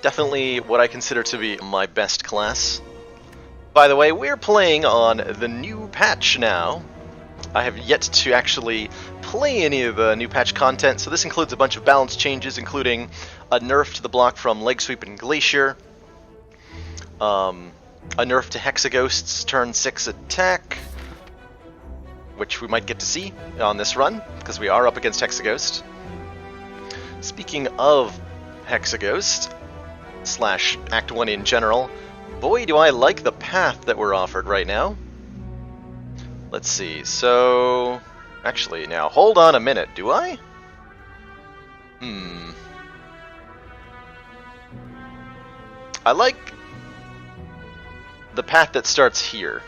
Definitely what I consider to be my best class. By the way, we're playing on the new patch now. I have yet to actually play any of the new patch content, so this includes a bunch of balance changes, including a nerf to the block from Leg Sweep and Glacier, a nerf to Hexaghost's turn 6 attack, which we might get to see on this run, because we are up against Hexaghost. Speaking of Hexaghost, slash Act 1 in general, boy do I like the path that we're offered right now. Let's see, so... Actually, now, hold on a minute, do I? I like the path that starts here.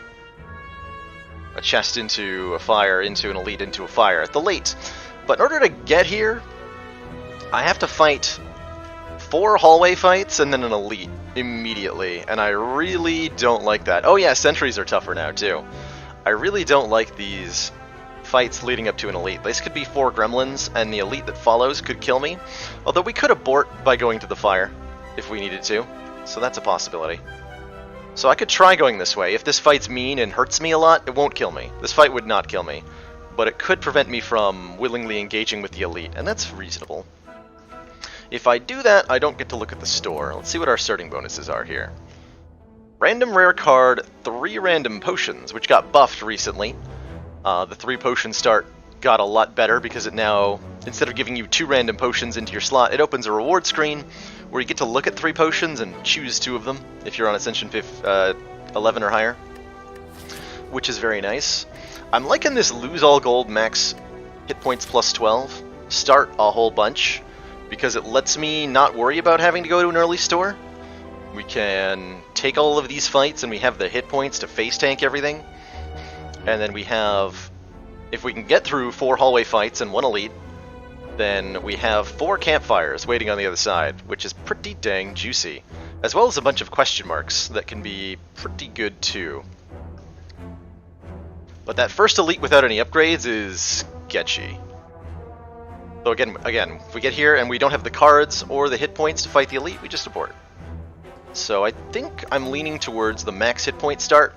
A chest into a fire, into an elite, into a fire at the late. But in order to get here, I have to fight 4 hallway fights and then an elite immediately, and I really don't like that. Oh yeah, sentries are tougher now too. I really don't like these fights leading up to an elite. This could be 4 gremlins, and the elite that follows could kill me. Although we could abort by going to the fire, if we needed to. So that's a possibility. So I could try going this way. If this fight's mean and hurts me a lot, it won't kill me. This fight would not kill me. But it could prevent me from willingly engaging with the elite, and that's reasonable. If I do that, I don't get to look at the store. Let's see what our starting bonuses are here. Random rare card, 3 random potions, which got buffed recently. The 3 potion start got a lot better because it now, instead of giving you 2 random potions into your slot, it opens a reward screen where you get to look at 3 potions and choose 2 of them if you're on Ascension 11 or higher, which is very nice. I'm liking this lose all gold max hit points plus 12, start a whole bunch, because it lets me not worry about having to go to an early store. We can take all of these fights and we have the hit points to face tank everything. And then we have, if we can get through 4 hallway fights and 1 elite, then we have 4 campfires waiting on the other side, which is pretty dang juicy. As well as a bunch of question marks that can be pretty good too. But that first elite without any upgrades is sketchy. So again, if we get here and we don't have the cards or the hit points to fight the elite, we just abort. So I think I'm leaning towards the max hit point start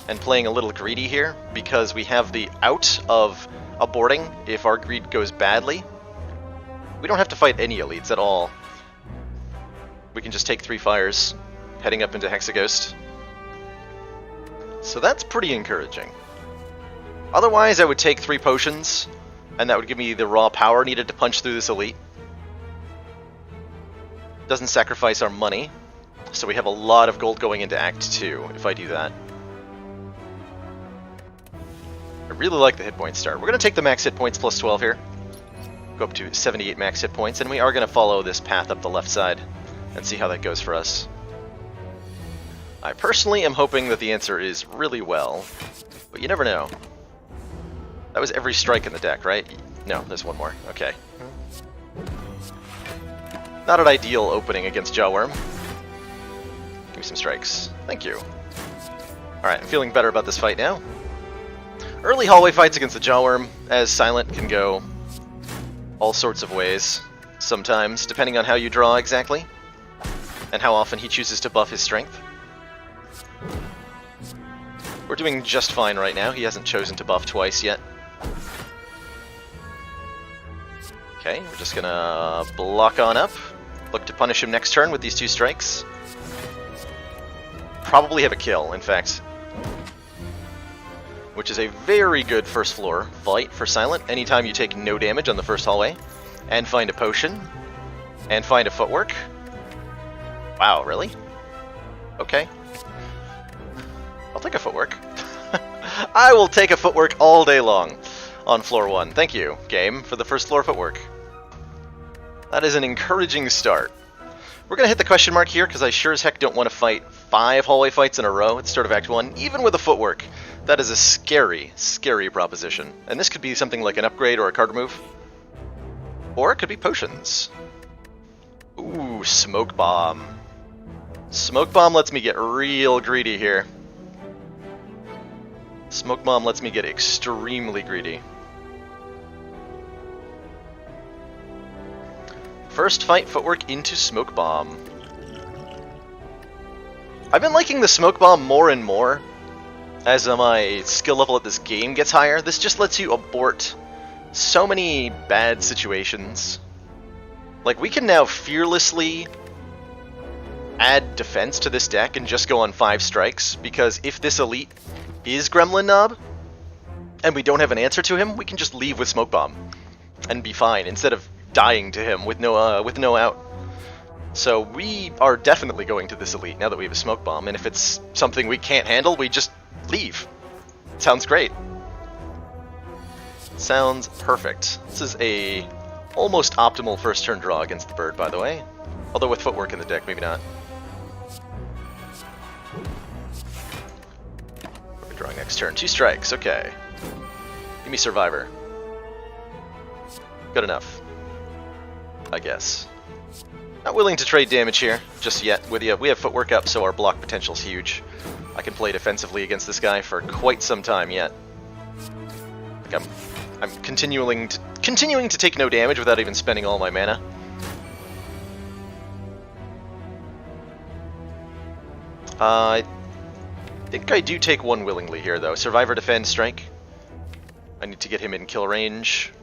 and playing a little greedy here, because we have the out of aborting if our greed goes badly. We don't have to fight any elites at all. We can just take 3 fires, heading up into Hexaghost. So that's pretty encouraging. Otherwise, I would take 3 potions, and that would give me the raw power needed to punch through this elite. Doesn't sacrifice our money, so we have a lot of gold going into Act 2 if I do that. I really like the hit point start. We're going to take the max hit points plus 12 here. Go up to 78 max hit points, and we are going to follow this path up the left side and see how that goes for us. I personally am hoping that the answer is really well, but you never know. That was every strike in the deck, right? No, there's 1 more. Okay. Not an ideal opening against Jawworm. Give me some strikes. Thank you. Alright, I'm feeling better about this fight now. Early hallway fights against the Jawworm, as Silent, can go all sorts of ways, sometimes, depending on how you draw exactly, and how often he chooses to buff his strength. We're doing just fine right now. He hasn't chosen to buff twice yet. Okay, we're just gonna block on up, look to punish him next turn with these 2 strikes. Probably have a kill, in fact. Which is a very good first floor fight for Silent. Anytime you take no damage on the first hallway, and find a potion, and find a footwork. Wow, really? Okay. I'll take a footwork. I will take a footwork all day long on floor 1. Thank you, game, for the first floor footwork. That is an encouraging start. We're going to hit the question mark here, because I sure as heck don't want to fight 5 hallway fights in a row at the start of Act 1, even with a footwork. That is a scary, scary proposition. And this could be something like an upgrade or a card remove. Or it could be potions. Ooh, Smoke Bomb. Smoke Bomb lets me get real greedy here. Smoke Bomb lets me get extremely greedy. First fight footwork into Smoke Bomb. I've been liking the smoke bomb more and more as my skill level at this game gets higher. This just lets you abort so many bad situations. Like, we can now fearlessly add defense to this deck and just go on 5 strikes, because if this elite is Gremlin Knob, and we don't have an answer to him, we can just leave with Smoke Bomb and be fine, instead of dying to him with no out. So we are definitely going to this elite now that we have a Smoke Bomb, and if it's something we can't handle, we just leave. Sounds great. Sounds perfect. This is a almost optimal first turn draw against the bird, by the way. Although with footwork in the deck, maybe not. We're drawing next turn. 2 strikes, okay. Give me Survivor. Good enough, I guess. Not willing to trade damage here, just yet with you. We have footwork up, so our block potential's huge. I can play defensively against this guy for quite some time yet. Like I'm continuing to take no damage without even spending all my mana. I think I do take 1 willingly here, though. Survivor, Defend, Strike. I need to get him in kill range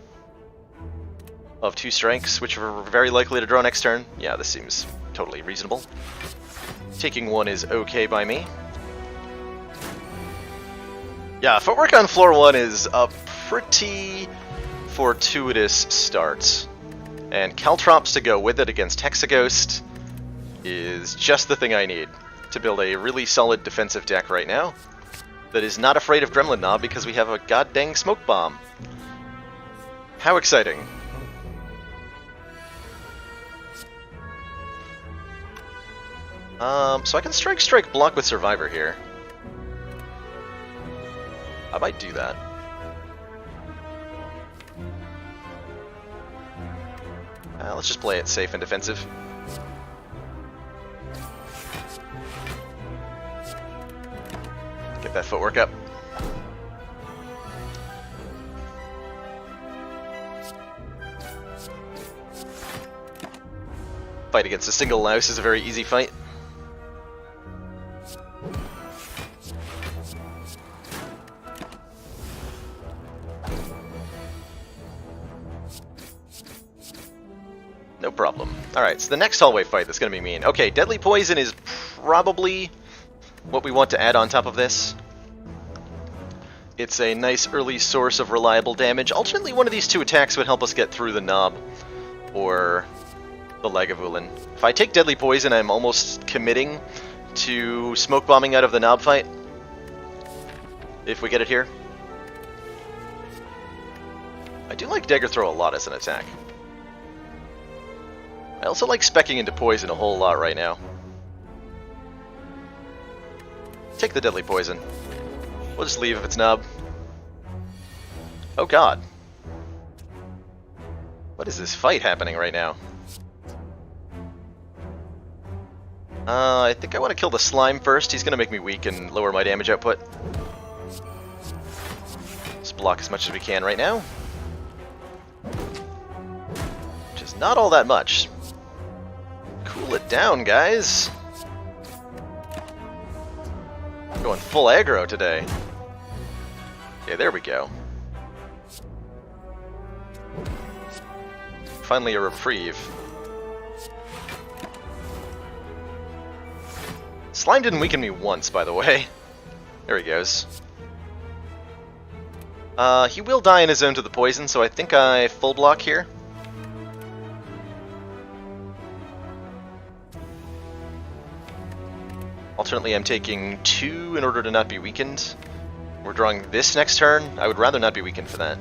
of 2 strikes, which are very likely to draw next turn. Yeah, this seems totally reasonable. Taking 1 is okay by me. Yeah, footwork on floor 1 is a pretty fortuitous start. And Caltrops to go with it against Hexaghost is just the thing I need to build a really solid defensive deck right now that is not afraid of Gremlin Knob because we have a goddamn Smoke Bomb. How exciting. So I can strike, block with Survivor here. I might do that. Let's just play it safe and defensive. Get that footwork up. Fight against a single louse is a very easy fight. No problem. Alright, so the next hallway fight that's going to be mean. Okay, Deadly Poison is probably what we want to add on top of this. It's a nice early source of reliable damage. Alternately, one of these 2 attacks would help us get through the Knob or the Lagavulin. If I take Deadly Poison, I'm almost committing to Smoke Bombing out of the Knob fight. If we get it here. I do like Dagger Throw a lot as an attack. I also like speccing into Poison a whole lot right now. Take the Deadly Poison. We'll just leave if it's Knob. Oh god. What is this fight happening right now? I think I want to kill the Slime first. He's going to make me weak and lower my damage output. Let's block as much as we can right now. Which is not all that much. Cool it down, guys. Going full aggro today. Okay, there we go. Finally a reprieve. Slime didn't weaken me once, by the way. There he goes. He will die in his own to the poison, so I think I full block here. Alternately, I'm taking 2 in order to not be weakened. We're drawing this next turn. I would rather not be weakened for that.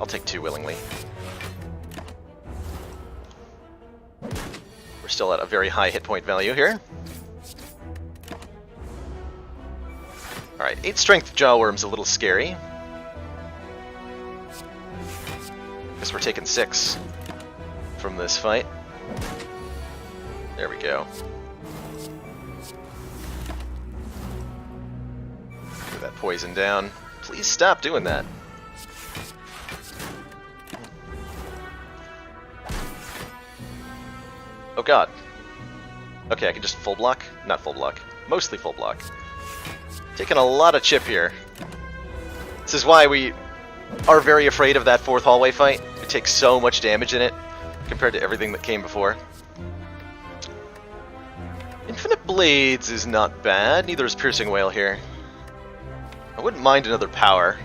I'll take 2 willingly. We're still at a very high hit point value here. Alright, 8 strength Jawworm's a little scary. Guess we're taking 6 from this fight. There we go. Get that poison down. Please stop doing that. Oh god. Okay, I can just full block? Not full block. Mostly full block. Taking a lot of chip here. This is why we are very afraid of that fourth hallway fight. It takes so much damage in it compared to everything that came before. Infinite Blades is not bad, neither is Piercing Wail here. I wouldn't mind another power,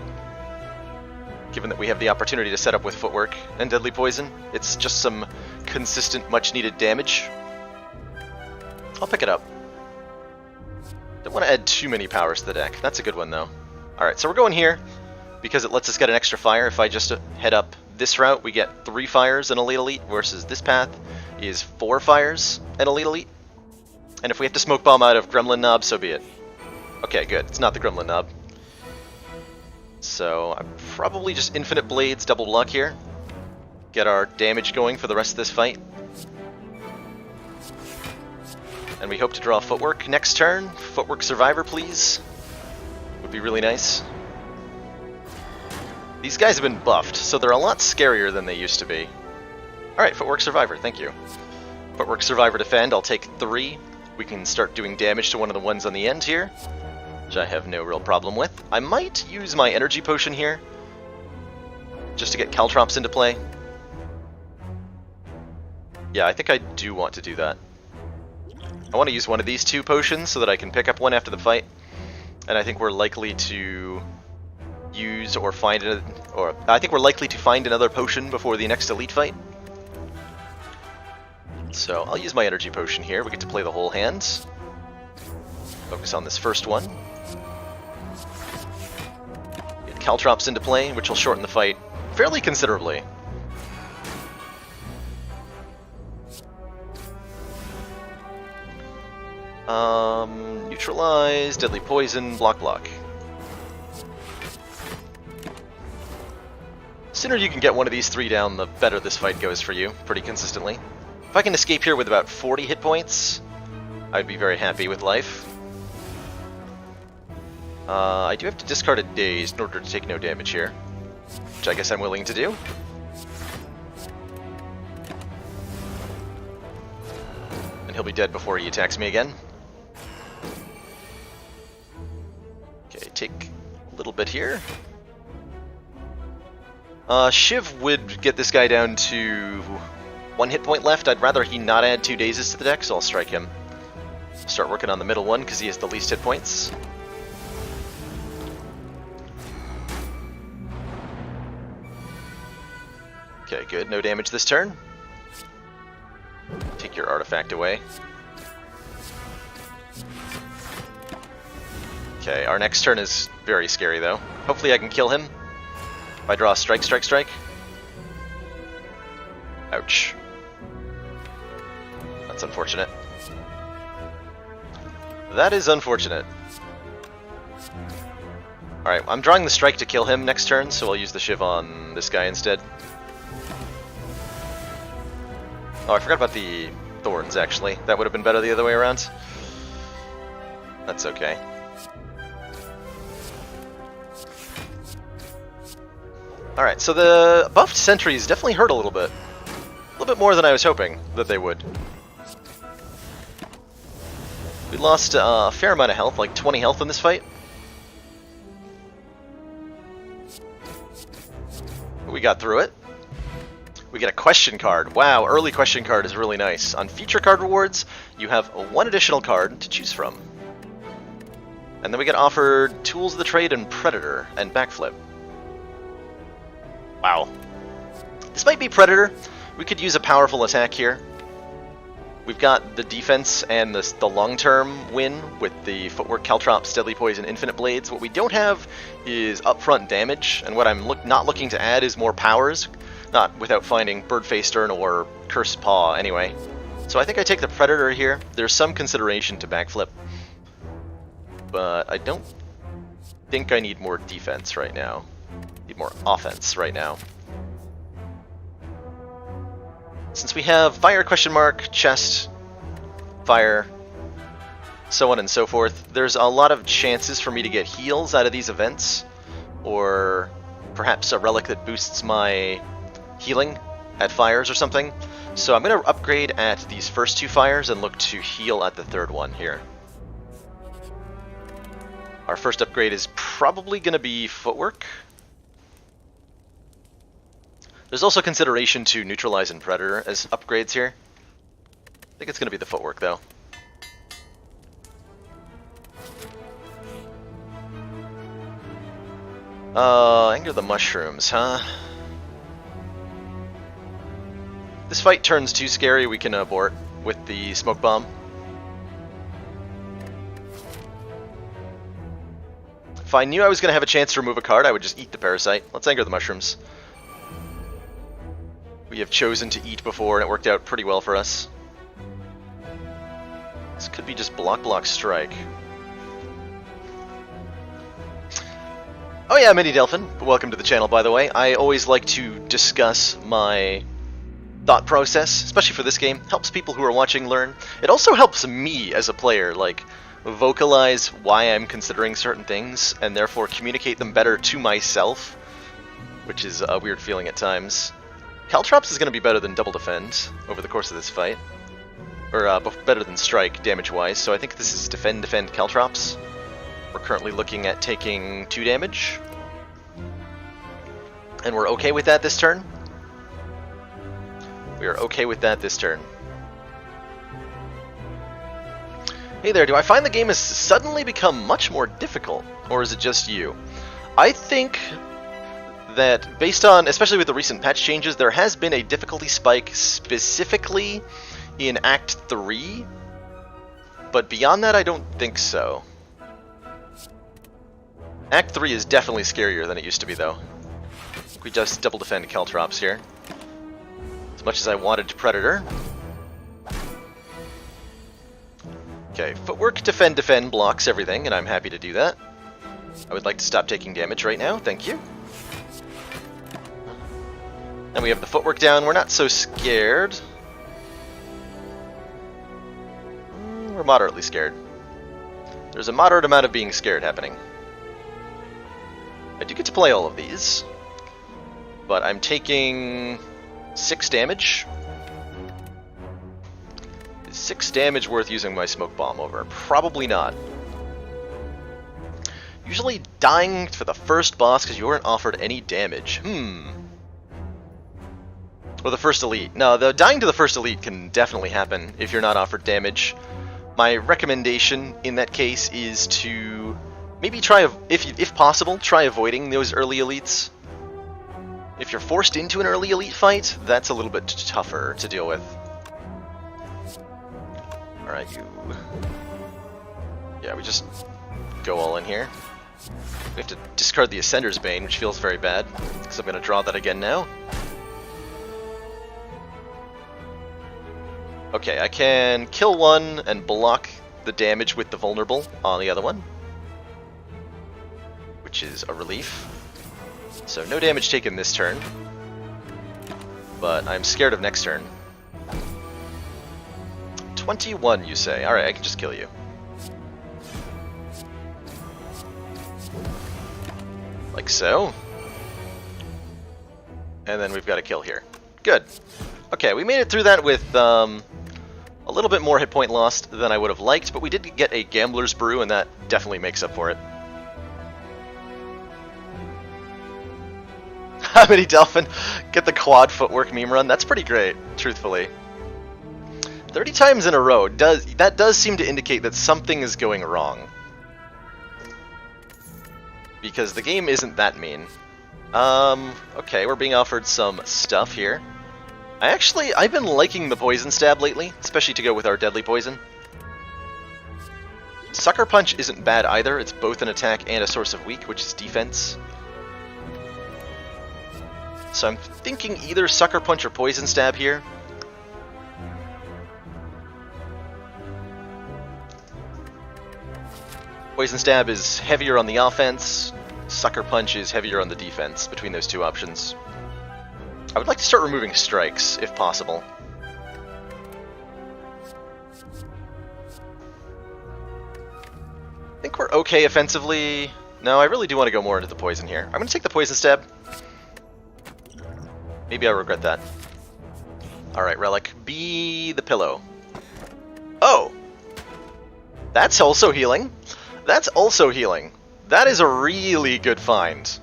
given that we have the opportunity to set up with Footwork and Deadly Poison. It's just some consistent, much-needed damage. I'll pick it up. Don't want to add too many powers to the deck. That's a good one, though. Alright, so we're going here because it lets us get an extra fire. If I just head up this route, we get 3 fires and Elite Elite, versus this path is 4 fires and Elite Elite. And if we have to Smoke Bomb out of Gremlin Knob, so be it. Okay, good. It's not the Gremlin Knob. So I'm probably just Infinite Blades, double block here. Get our damage going for the rest of this fight. And we hope to draw Footwork next turn. Footwork Survivor, please. Would be really nice. These guys have been buffed, so they're a lot scarier than they used to be. Alright, Footwork Survivor, thank you. Footwork Survivor Defend, I'll take 3. We can start doing damage to one of the ones on the end here, which I have no real problem with. I might use my Energy Potion here, just to get Caltrops into play. Yeah, I think I do want to do that. I want to use one of these 2 potions so that I can pick up one after the fight. And I think we're likely to use or find another potion before the next elite fight. So I'll use my Energy Potion here. We get to play the whole hand. Focus on this first one. Get Caltrops into play, which will shorten the fight fairly considerably. Neutralize, Deadly Poison, block. Sooner you can get one of these 3 down, the better this fight goes for you, pretty consistently. If I can escape here with about 40 hit points, I'd be very happy with life. I do have to discard a Daze in order to take no damage here, which I guess I'm willing to do. And he'll be dead before he attacks me again. Okay, take a little bit here. Shiv would get this guy down to 1 hit point left. I'd rather he not add 2 dazes to the deck, so I'll strike him. Start working on the middle one because he has the least hit points. Okay, good. No damage this turn. Take your artifact away. Okay, our next turn is very scary though. Hopefully I can kill him. If I draw a strike. Ouch. That's unfortunate. That is unfortunate. Alright, I'm drawing the strike to kill him next turn, so I'll use the Shiv on this guy instead. Oh, I forgot about the thorns, actually. That would have been better the other way around. That's okay. Alright, so the buffed sentries definitely hurt a little bit. A little bit more than I was hoping that they would. We lost a fair amount of health, like 20 health in this fight. We got through it. We get a question card. Wow, early question card is really nice. On feature card rewards, you have 1 additional card to choose from. And then we get offered Tools of the Trade and Predator and Backflip. Wow. This might be Predator. We could use a powerful attack here. We've got the defense and the long-term win with the Footwork, Caltrops, Deadly Poison, Infinite Blades. What we don't have is upfront damage, and what I'm not looking to add is more powers. Not without finding Birdface Stern or Cursed Paw, anyway. So I think I take the Predator here. There's some consideration to Backflip. But I don't think I need more defense right now. Need more offense right now. Since we have Fire, question mark, Chest, Fire, so on and so forth, there's a lot of chances for me to get heals out of these events, or perhaps a relic that boosts my healing at fires or something. So I'm going to upgrade at these first 2 fires and look to heal at the 3rd one here. Our first upgrade is probably going to be footwork. There's also consideration to neutralize and predator as upgrades here. I think it's going to be the footwork, though. Anger the mushrooms, huh? This fight turns too scary, we can abort with the smoke bomb. If I knew I was going to have a chance to remove a card, I would just eat the parasite. Let's anger the mushrooms. We have chosen to eat before, and it worked out pretty well for us. This could be just block, strike. Oh yeah, Mini Delphin. Welcome to the channel, by the way. I always like to discuss my thought process, especially for this game. Helps people who are watching learn. It also helps me as a player, like, vocalize why I'm considering certain things, and therefore communicate them better to myself, which is a weird feeling at times. Caltrops is going to be better than Double Defend over the course of this fight. Or better than Strike, damage-wise, so I think this is Defend, Caltrops. We're currently looking at taking 2 damage. And we're okay with that this turn. We are okay with that this turn. Hey there, do I find the game has suddenly become much more difficult? Or is it just you? I think that based on, especially with the recent patch changes, there has been a difficulty spike specifically in Act 3. But beyond that, I don't think so. Act 3 is definitely scarier than it used to be, though. We just double defend Caltrops here. As much as I wanted to Predator. Okay, footwork, defend blocks everything, and I'm happy to do that. I would like to stop taking damage right now, thank you. And we have the footwork down, we're not so scared. We're moderately scared. There's a moderate amount of being scared happening. I do get to play all of these, but I'm taking 6 damage. Is 6 damage worth using my smoke bomb over? Probably not. Usually dying for the first boss because you weren't offered any damage. Or the first elite. No, the dying to the first elite can definitely happen if you're not offered damage. My recommendation in that case is to maybe try, if possible, try avoiding those early elites. If you're forced into an early elite fight, that's a little bit tougher to deal with. Alright, you... Yeah, we just go all in here. We have to discard the Ascender's Bane, which feels very bad, because I'm going to draw that again now. Okay, I can kill one and block the damage with the vulnerable on the other one, which is a relief. So no damage taken this turn, but I'm scared of next turn. 21, you say? Alright, I can just kill you. Like so. And then we've got a kill here. Good. Okay, we made it through that with a little bit more hit point lost than I would have liked, but we did get a Gambler's Brew, and that definitely makes up for it. How many Delphin? Get the quad footwork meme run? That's pretty great, truthfully. 30 times in a row, that does seem to indicate that something is going wrong. Because the game isn't that mean. Okay, we're being offered some stuff here. I've been liking the Poison Stab lately, especially to go with our Deadly Poison. Sucker Punch isn't bad either, it's both an attack and a source of weak, which is defense. So I'm thinking either Sucker Punch or Poison Stab here. Poison Stab is heavier on the offense, Sucker Punch is heavier on the defense, between those two options. I would like to start removing strikes, if possible. I think we're okay offensively. No, I really do want to go more into the poison here. I'm going to take the Poison Stab. Maybe I regret that. Alright, Relic. Be the pillow. Oh! That's also healing. That's also healing. That is a really good find.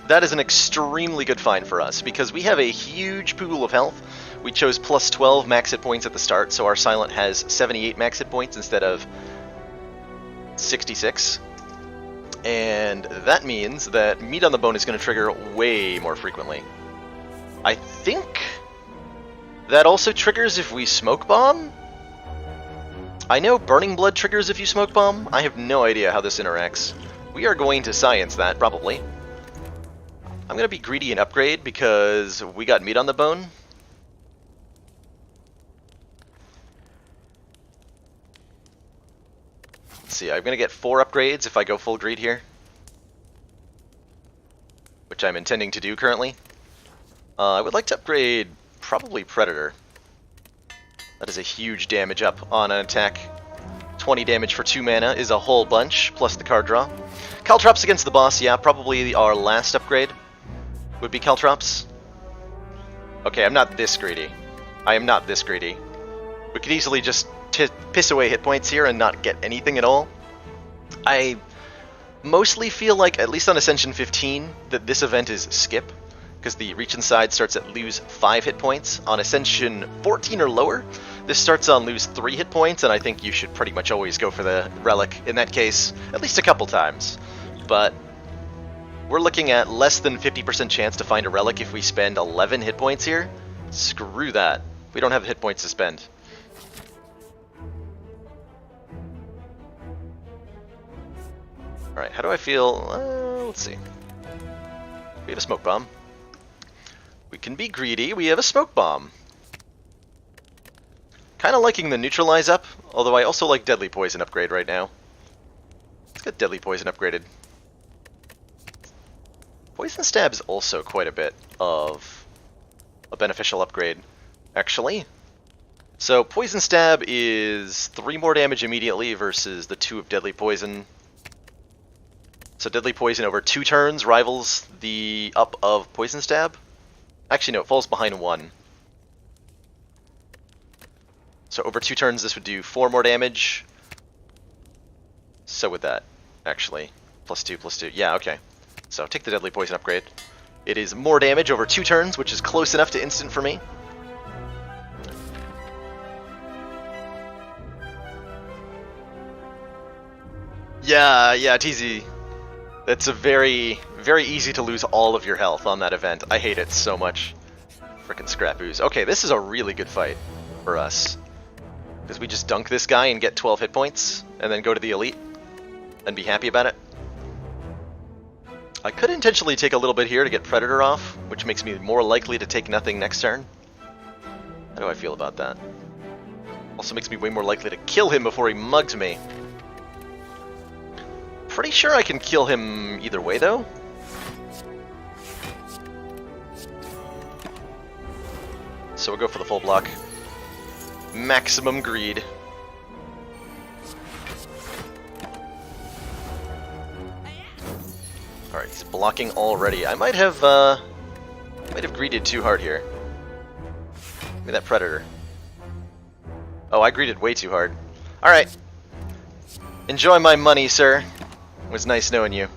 That is an extremely good find for us, because we have a huge pool of health. We chose plus 12 max hit points at the start, so our Silent has 78 max hit points instead of 66. And that means that Meat on the Bone is going to trigger way more frequently. I think that also triggers if we Smoke Bomb? I know Burning Blood triggers if you Smoke Bomb. I have no idea how this interacts. We are going to science that, probably. I'm going to be greedy and upgrade because we got Meat on the Bone. Let's see, I'm going to get 4 upgrades if I go full greed here, which I'm intending to do currently. I would like to upgrade probably Predator. That is a huge damage up on an attack. 20 damage for 2 mana is a whole bunch, plus the card draw. Caltrops against the boss, yeah, probably our last upgrade would be Caltrops. Okay, I'm not this greedy. I am not this greedy. We could easily just piss away hit points here and not get anything at all. I mostly feel like, at least on Ascension 15, that this event is skip, because the reach inside starts at lose 5 hit points. On Ascension 14 or lower, this starts on lose 3 hit points, and I think you should pretty much always go for the relic in that case, at least a couple times. But we're looking at less than 50% chance to find a relic if we spend 11 hit points here. Screw that. We don't have hit points to spend. Alright, how do I feel? Let's see. We have a Smoke Bomb. We can be greedy. We have a Smoke Bomb. Kind of liking the Neutralize up, although I also like Deadly Poison upgrade right now. Let's get Deadly Poison upgraded. Poison Stab's also quite a bit of a beneficial upgrade, actually. So Poison Stab is 3 more damage immediately versus the 2 of Deadly Poison. So Deadly Poison over 2 turns rivals the up of Poison Stab. Actually, no, it falls behind 1. So over 2 turns, this would do 4 more damage. So would that, actually. Plus 2, plus 2. Yeah, okay. So take the Deadly Poison upgrade. It is more damage over 2 turns, which is close enough to instant for me. Yeah, TZ. It's a very easy to lose all of your health on that event. I hate it so much. Frickin' Scrap Ooze. Okay, this is a really good fight for us. Because we just dunk this guy and get 12 hit points, and then go to the Elite, and be happy about it. I could intentionally take a little bit here to get Predator off, which makes me more likely to take nothing next turn. How do I feel about that? Also makes me way more likely to kill him before he mugs me. Pretty sure I can kill him either way, though. So we'll go for the full block. Maximum greed. Alright, he's blocking already. I might have greeded too hard here. Give me that Predator. Oh, I greeded way too hard. Alright. Enjoy my money, sir. It was nice knowing you.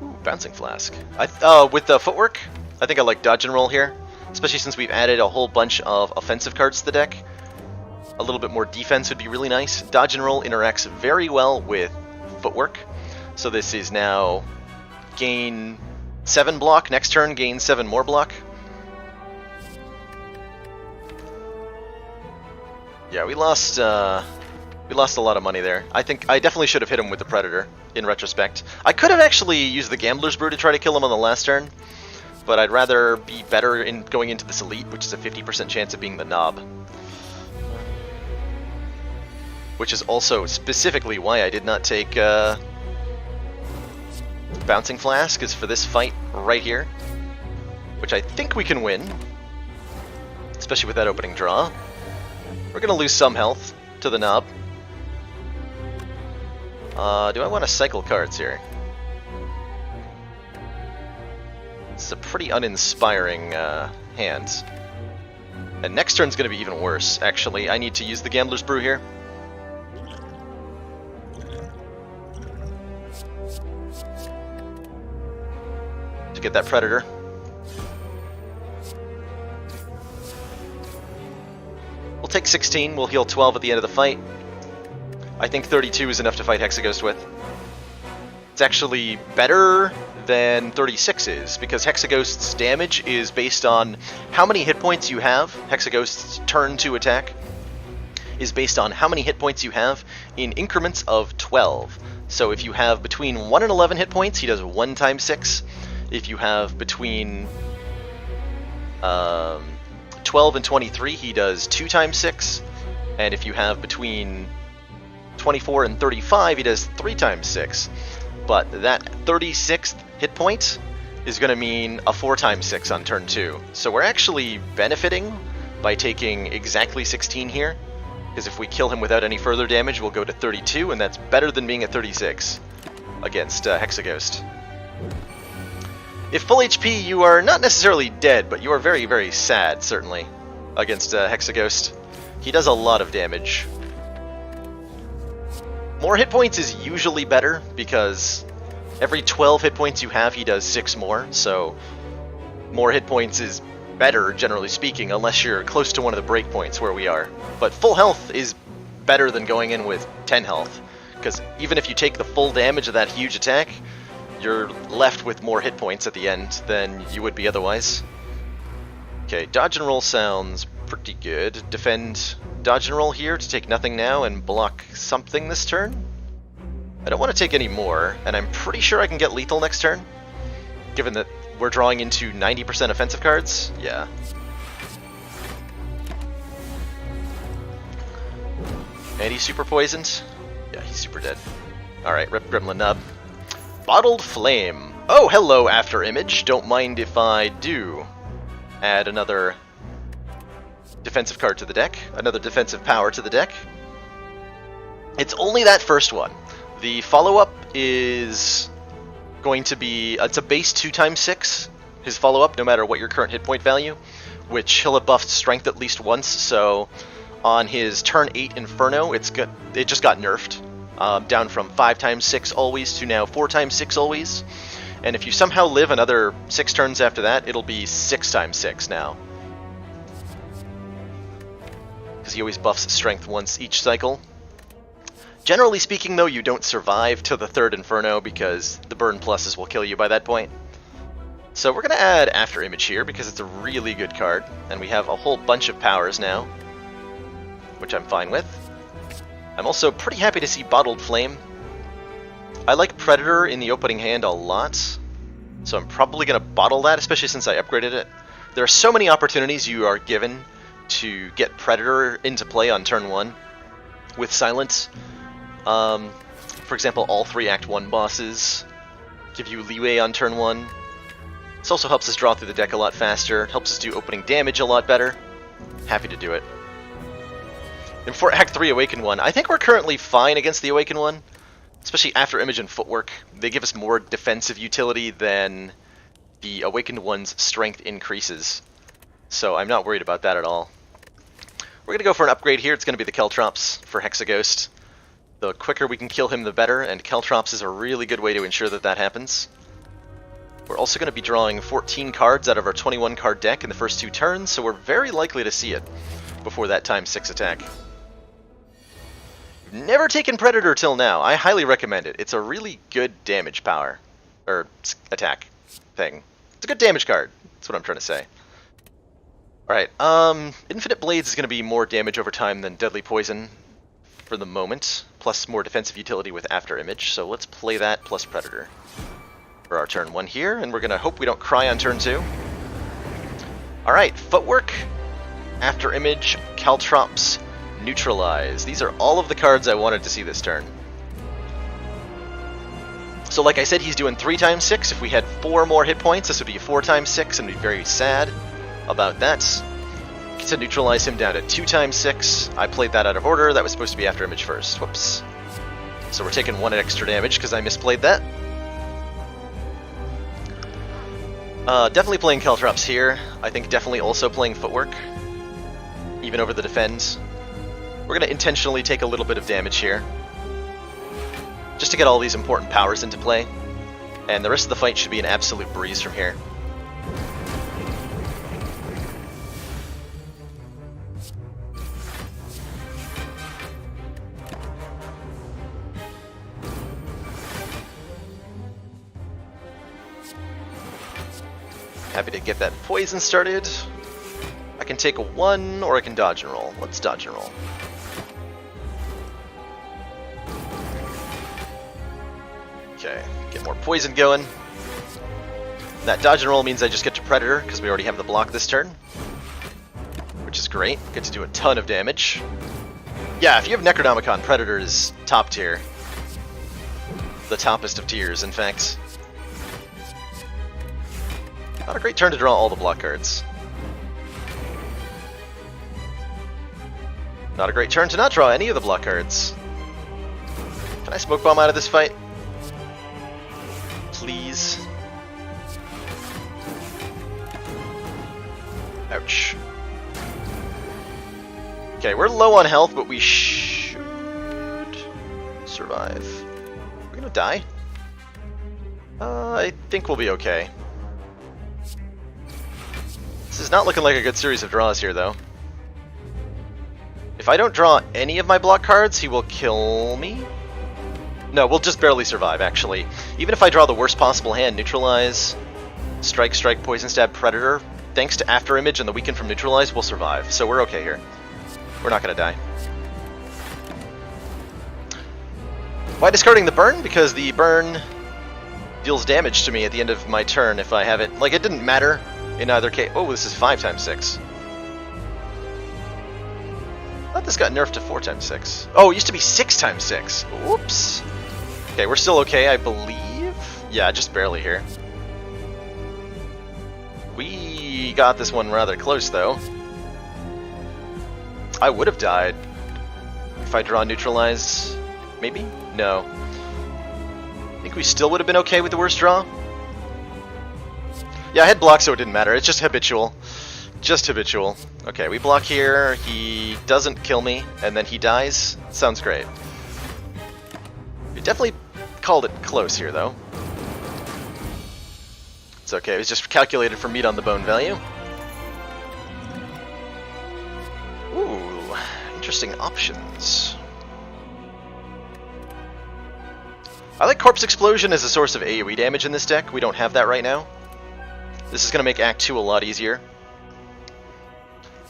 Ooh, Bouncing Flask. With the footwork, I think I like Dodge and Roll here. Especially since we've added a whole bunch of offensive cards to the deck. A little bit more defense would be really nice. Dodge and Roll interacts very well with Footwork. So this is now gain 7 block, next turn gain 7 more block. Yeah, we lost a lot of money there. I think I definitely should have hit him with the Predator, in retrospect. I could have actually used the Gambler's Brew to try to kill him on the last turn, but I'd rather be better in going into this Elite, which is a 50% chance of being the Knob. Which is also specifically why I did not take Bouncing Flask, is for this fight right here, which I think we can win, especially with that opening draw. We're going to lose some health to the Knob. Do I want to cycle cards here? It's a pretty uninspiring hand. And next turn's going to be even worse, actually. I need to use the Gambler's Brew here. To get that Predator. We'll take 16, we'll heal 12 at the end of the fight. I think 32 is enough to fight Hexaghost with. It's actually better than 36 is, because Hexaghost's damage is based on how many hit points you have. Hexaghost's turn to attack is based on how many hit points you have in increments of 12. So if you have between 1 and 11 hit points, he does 1 times 6. If you have between 12 and 23, he does 2 times 6. And if you have between 24 and 35, he does 3 times 6. But that 36th hit point is going to mean a 4 times 6 on turn 2. So we're actually benefiting by taking exactly 16 here, because if we kill him without any further damage, we'll go to 32, and that's better than being at 36 against Hexaghost. If full HP, you are not necessarily dead, but you are very, very sad, certainly, against Hexaghost. He does a lot of damage. More hit points is usually better, because every 12 hit points you have, he does 6 more, so more hit points is better, generally speaking, unless you're close to one of the break points where we are. But full health is better than going in with 10 health, because even if you take the full damage of that huge attack, you're left with more hit points at the end than you would be otherwise. Okay, dodge and roll sounds pretty good. Defend, dodge and roll here to take nothing now and block something this turn. I don't want to take any more, and I'm pretty sure I can get lethal next turn, given that we're drawing into 90% offensive cards. Yeah. And he's super poisoned. Yeah, he's super dead. Alright, rip Gremlin Nub. Bottled Flame. Oh, hello, After Image. Don't mind if I do add another defensive card to the deck, another defensive power to the deck. It's only that first one. The follow-up is going to be, it's a base 2 times 6, his follow-up, no matter what your current hit point value, which he'll have buffed strength at least once, so on his turn 8 Inferno, it just got nerfed, down from 5 times 6 always to now 4 times 6 always, and if you somehow live another 6 turns after that, it'll be 6 times 6 now. Because he always buffs strength once each cycle. Generally speaking, though, you don't survive to the 3rd Inferno because the burn pluses will kill you by that point. So we're going to add After Image here because it's a really good card, and we have a whole bunch of powers now, which I'm fine with. I'm also pretty happy to see Bottled Flame. I like Predator in the opening hand a lot, so I'm probably going to bottle that, especially since I upgraded it. There are so many opportunities you are given to get Predator into play on turn 1 with Silence. For example, all 3 Act 1 bosses give you leeway on turn 1. This also helps us draw through the deck a lot faster, helps us do opening damage a lot better. Happy to do it. And for Act 3 Awakened One, I think we're currently fine against the Awakened One, especially After Image and Footwork. They give us more defensive utility than the Awakened One's strength increases, so I'm not worried about that at all. We're going to go for an upgrade here. It's going to be the Caltrops for Hexaghost. The quicker we can kill him, the better, and Caltrops is a really good way to ensure that that happens. We're also going to be drawing 14 cards out of our 21 card deck in the first 2 turns, so we're very likely to see it before that times 6 attack. Never taken Predator till now. I highly recommend it. It's a really good damage power, or attack thing. It's a good damage card. That's what I'm trying to say. Alright, Infinite Blades is going to be more damage over time than Deadly Poison for the moment, plus more defensive utility with After Image, so let's play that plus Predator for our turn 1 here, and we're going to hope we don't cry on turn 2. Alright, Footwork, After Image, Caltrops, Neutralize. These are all of the cards I wanted to see this turn. So like I said, he's doing 3 times 6. If we had 4 more hit points, this would be 4 times 6, and I'd be very sad about that. To neutralize him down to 2 times 6. I played that out of order. That was supposed to be After Image first. Whoops. So we're taking 1 extra damage because I misplayed that. Definitely playing Caltrops here. I think definitely also playing Footwork. even over the defend. We're going to intentionally take a little bit of damage here, just to get all these important powers into play, and the rest of the fight should be an absolute breeze from here. Happy to get that poison started. I can take a 1, or I can dodge and roll. Let's dodge and roll. Okay, get more poison going. That dodge and roll means I just get to Predator, because we already have the block this turn. Which is great. Get to do a ton of damage. Yeah, if you have Necronomicon, Predator is top tier. The toppest of tiers, in fact. Not a great turn to draw all the block cards. Not a great turn to not draw any of the block cards. Can I Smoke Bomb out of this fight? Please. Ouch. Okay, we're low on health, but we should survive. We're gonna die? I think we'll be okay. This is not looking like a good series of draws here, though. If I don't draw any of my block cards, he will kill me? No, we'll just barely survive, actually. Even if I draw the worst possible hand, Neutralize, Strike, Strike, Poison Stab, Predator, thanks to After Image and the Weaken from Neutralize, we'll survive. So we're okay here. We're not going to die. Why discarding the burn? Because the burn deals damage to me at the end of my turn if I have it. Like, it didn't matter in either case. Oh, this is 5x6. I thought this got nerfed to 4x6. Oh, it used to be 6x6. Whoops. Okay, we're still okay, I believe. Yeah, just barely here. We got this one rather close, though. I would have died if I draw Neutralize. Maybe? No. I think we still would have been okay with the worst draw. Yeah, I had block, so it didn't matter. It's just habitual. Just habitual. Okay, we block here. He doesn't kill me, and then he dies. Sounds great. We definitely called it close here, though. It's okay. It was just calculated for meat on the bone value. Ooh, interesting options. I like Corpse Explosion as a source of AoE damage in this deck. We don't have that right now. This is going to make Act 2 a lot easier.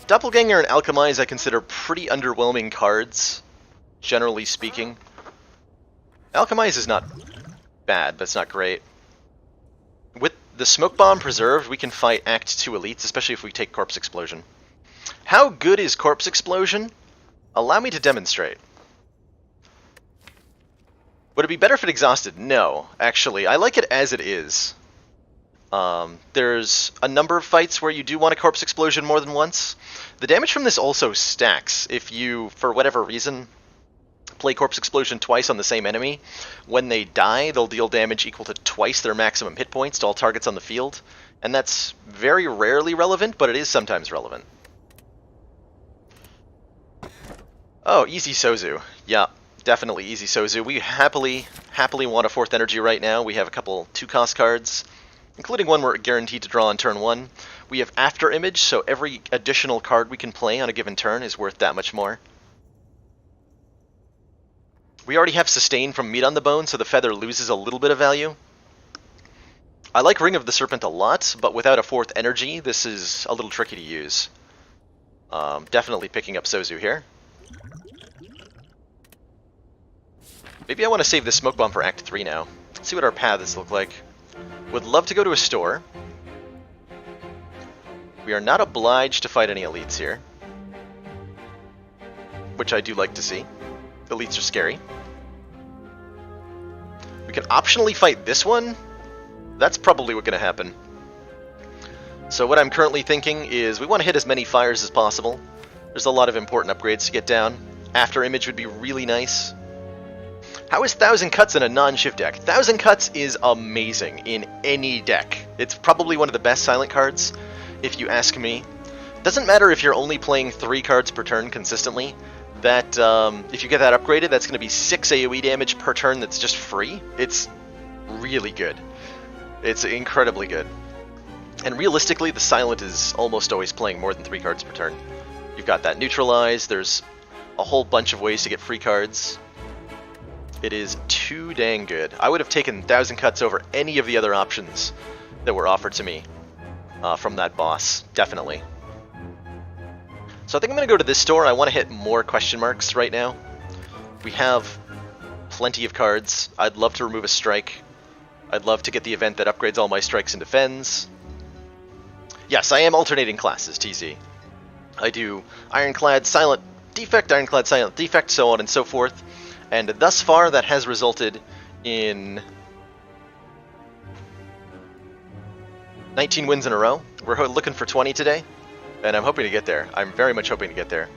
Doppelganger and Alchemize I consider pretty underwhelming cards, generally speaking. Alchemize is not bad, but it's not great. With the Smoke Bomb preserved, we can fight Act 2 elites, especially if we take Corpse Explosion. How good is Corpse Explosion? Allow me to demonstrate. Would it be better if it exhausted? No, actually. I like it as it is. There's a number of fights where you do want a Corpse Explosion more than once. The damage from this also stacks. If you, for whatever reason, play Corpse Explosion twice on the same enemy, when they die, they'll deal damage equal to twice their maximum hit points to all targets on the field. And that's very rarely relevant, but it is sometimes relevant. Oh, easy Sozu. Yeah, definitely easy Sozu. We happily want a 4th energy right now. We have a couple 2-cost cards, including one we're guaranteed to draw on turn 1. We have After Image, so every additional card we can play on a given turn is worth that much more. We already have Sustain from Meat on the Bone, so the Feather loses a little bit of value. I like Ring of the Serpent a lot, but without a 4th energy, this is a little tricky to use. Definitely picking up Sozu here. Maybe I want to save the Smoke Bomb for Act 3 now. Let's see what our paths look like. Would love to go to a store. We are not obliged to fight any elites here, which I do like to see. Elites are scary. We can optionally fight this one. That's probably what's going to happen. So what I'm currently thinking is we want to hit as many fires as possible. There's a lot of important upgrades to get down. After Image would be really nice. How is 1000 Cuts in a non-shift deck? 1000 Cuts is amazing in any deck. It's probably one of the best silent cards, if you ask me. Doesn't matter if you're only playing 3 cards per turn consistently. That if you get that upgraded, that's going to be 6 AoE damage per turn that's just free. It's really good. It's incredibly good. And realistically, the Silent is almost always playing more than 3 cards per turn. You've got that Neutralize, there's a whole bunch of ways to get free cards. It is too dang good. I would have taken 1,000 Cuts over any of the other options that were offered to me from that boss, definitely. So I think I'm going to go to this store. I want to hit more question marks right now. We have plenty of cards. I'd love to remove a strike. I'd love to get the event that upgrades all my strikes and defends. Yes, I am alternating classes, TZ. I do Ironclad, Silent, Defect, Ironclad, Silent, Defect, so on and so forth. And thus far, that has resulted in 19 wins in a row. We're looking for 20 today, and I'm hoping to get there. I'm very much hoping to get there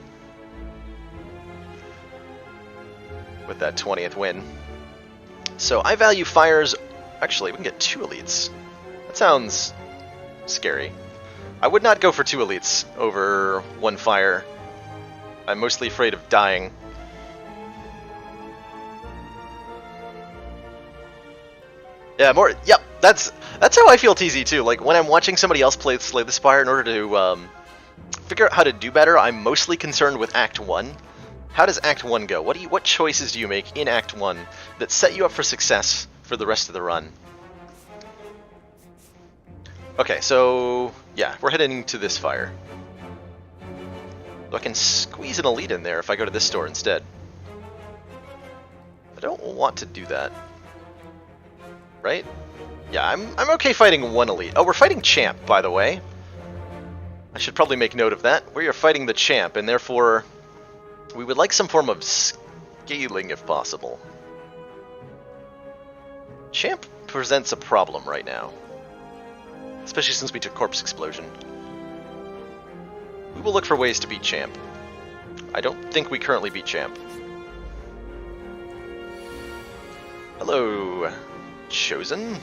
with that 20th win. So I value fires. Actually, we can get 2 elites. That sounds scary. I would not go for 2 elites over 1 fire. I'm mostly afraid of dying. Yeah, more. Yep, that's how I feel, TZ too. Like when I'm watching somebody else play Slay the Spire, in order to figure out how to do better, I'm mostly concerned with Act 1. How does Act 1 go? What choices do you make in Act 1 that set you up for success for the rest of the run? Okay, so yeah, we're heading to this fire. So I can squeeze an elite in there if I go to this store instead. I don't want to do that. Right? Yeah, I'm okay fighting 1 elite. Oh, we're fighting Champ, by the way. I should probably make note of that. We are fighting the Champ, and therefore we would like some form of scaling if possible. Champ presents a problem right now, especially since we took Corpse Explosion. We will look for ways to beat Champ. I don't think we currently beat Champ. Hello, Chosen.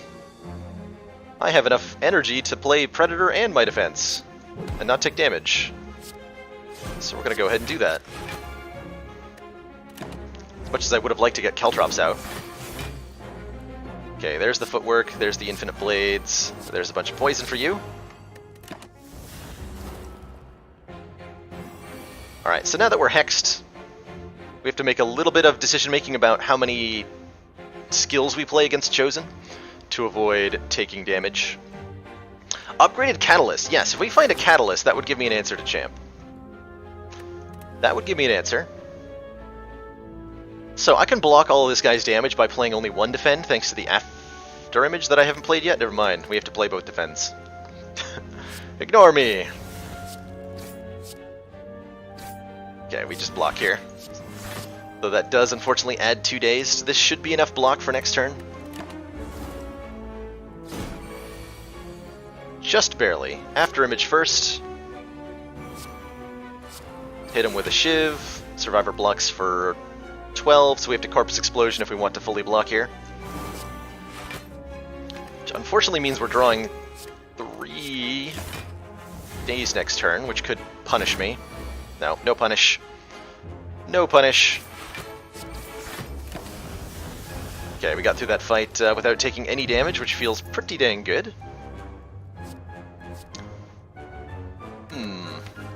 I have enough energy to play Predator and my defense, and not take damage. So we're gonna go ahead and do that. As much as I would have liked to get Caltrops out. Okay, there's the footwork, there's the infinite blades, there's a bunch of poison for you. Alright, so now that we're hexed, we have to make a little bit of decision making about how many skills we play against Chosen to avoid taking damage. Upgraded Catalyst. Yes, if we find a Catalyst, that would give me an answer to Champ. That would give me an answer. So I can block all of this guy's damage by playing only 1 defend, thanks to the after image that I haven't played yet. Never mind, we have to play both defends. Ignore me. Okay, we just block here. Though that does unfortunately add 2 days. This should be enough block for next turn. Just barely. After image first. Hit him with a Shiv. Survivor blocks for 12, so we have to Corpse Explosion if we want to fully block here. Which unfortunately means we're drawing 3 days next turn, which could punish me. No, no punish. No punish. Okay, we got through that fight without taking any damage, which feels pretty dang good.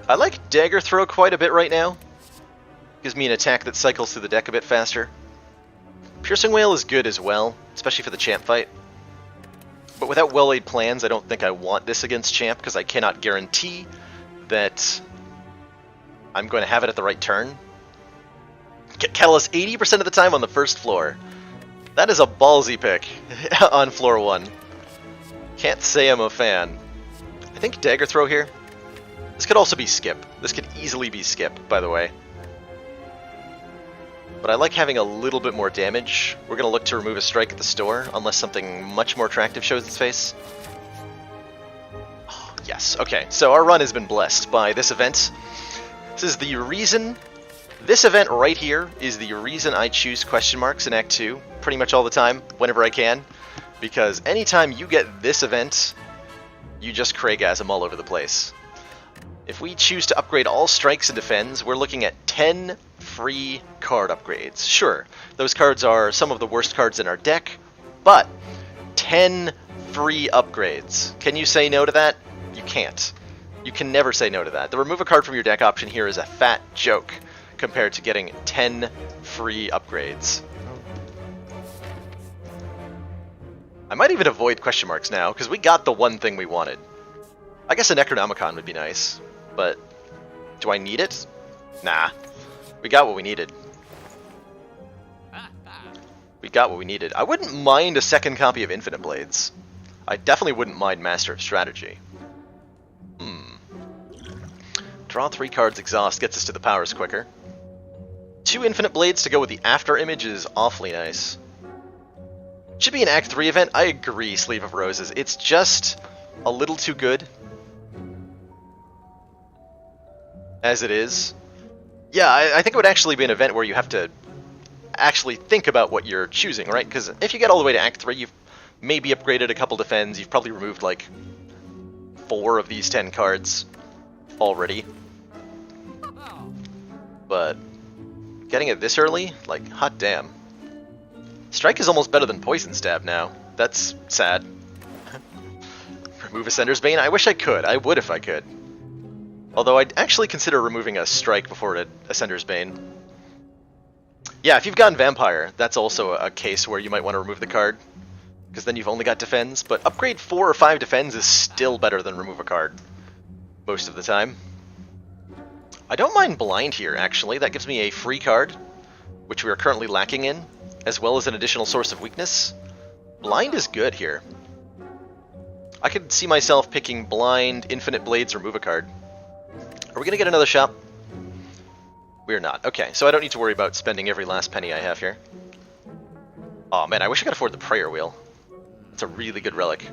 I like Dagger Throw quite a bit right now. Gives me an attack that cycles through the deck a bit faster. Piercing Wail is good as well, especially for the Champ fight. But without well-laid plans, I don't think I want this against Champ, because I cannot guarantee that I'm going to have it at the right turn. Get Catalyst 80% of the time on the first floor. That is a ballsy pick on floor 1. Can't say I'm a fan. I think Dagger Throw here. This could also be Skip. This could easily be Skip, by the way. But I like having a little bit more damage. We're going to look to remove a strike at the store, unless something much more attractive shows its face. Oh, yes, okay. So our run has been blessed by this event. This is the reason... This event right here is the reason I choose question marks in Act 2 pretty much all the time, whenever I can. Because anytime you get this event, you just Craigasm all over the place. If we choose to upgrade all strikes and defends, we're looking at 10 free card upgrades. Sure, those cards are some of the worst cards in our deck, but 10 free upgrades. Can you say no to that? You can't. You can never say no to that. The remove a card from your deck option here is a fat joke compared to getting 10 free upgrades. I might even avoid question marks now, because we got the one thing we wanted. I guess a Necronomicon would be nice, but do I need it? Nah. We got what we needed. We got what we needed. I wouldn't mind a second copy of Infinite Blades. I definitely wouldn't mind Master of Strategy. Draw 3 cards, exhaust, gets us to the powers quicker. 2 Infinite Blades to go with the after image is awfully nice. Should be an Act 3 event. I agree, Sleeve of Roses. It's just a little too good. As it is. Yeah, I think it would actually be an event where you have to actually think about what you're choosing, right? Because if you get all the way to Act 3, you've maybe upgraded a couple defends, you've probably removed like 4 of these 10 cards already. But getting it this early? Like, hot damn. Strike is almost better than Poison Stab now. That's sad. Remove Ascender's Bane? I wish I could. I would if I could. Although I'd actually consider removing a Strike before Ascender's Bane. Yeah, if you've gotten Vampire, that's also a case where you might want to remove the card, because then you've only got Defends, but upgrade 4 or 5 Defends is still better than remove a card, most of the time. I don't mind Blind here, actually. That gives me a free card, which we are currently lacking in, as well as an additional source of weakness. Blind is good here. I could see myself picking Blind, Infinite Blades, remove a card. Are we going to get another shop? We're not. Okay, so I don't need to worry about spending every last penny I have here. Oh man, I wish I could afford the Prayer Wheel. It's a really good relic.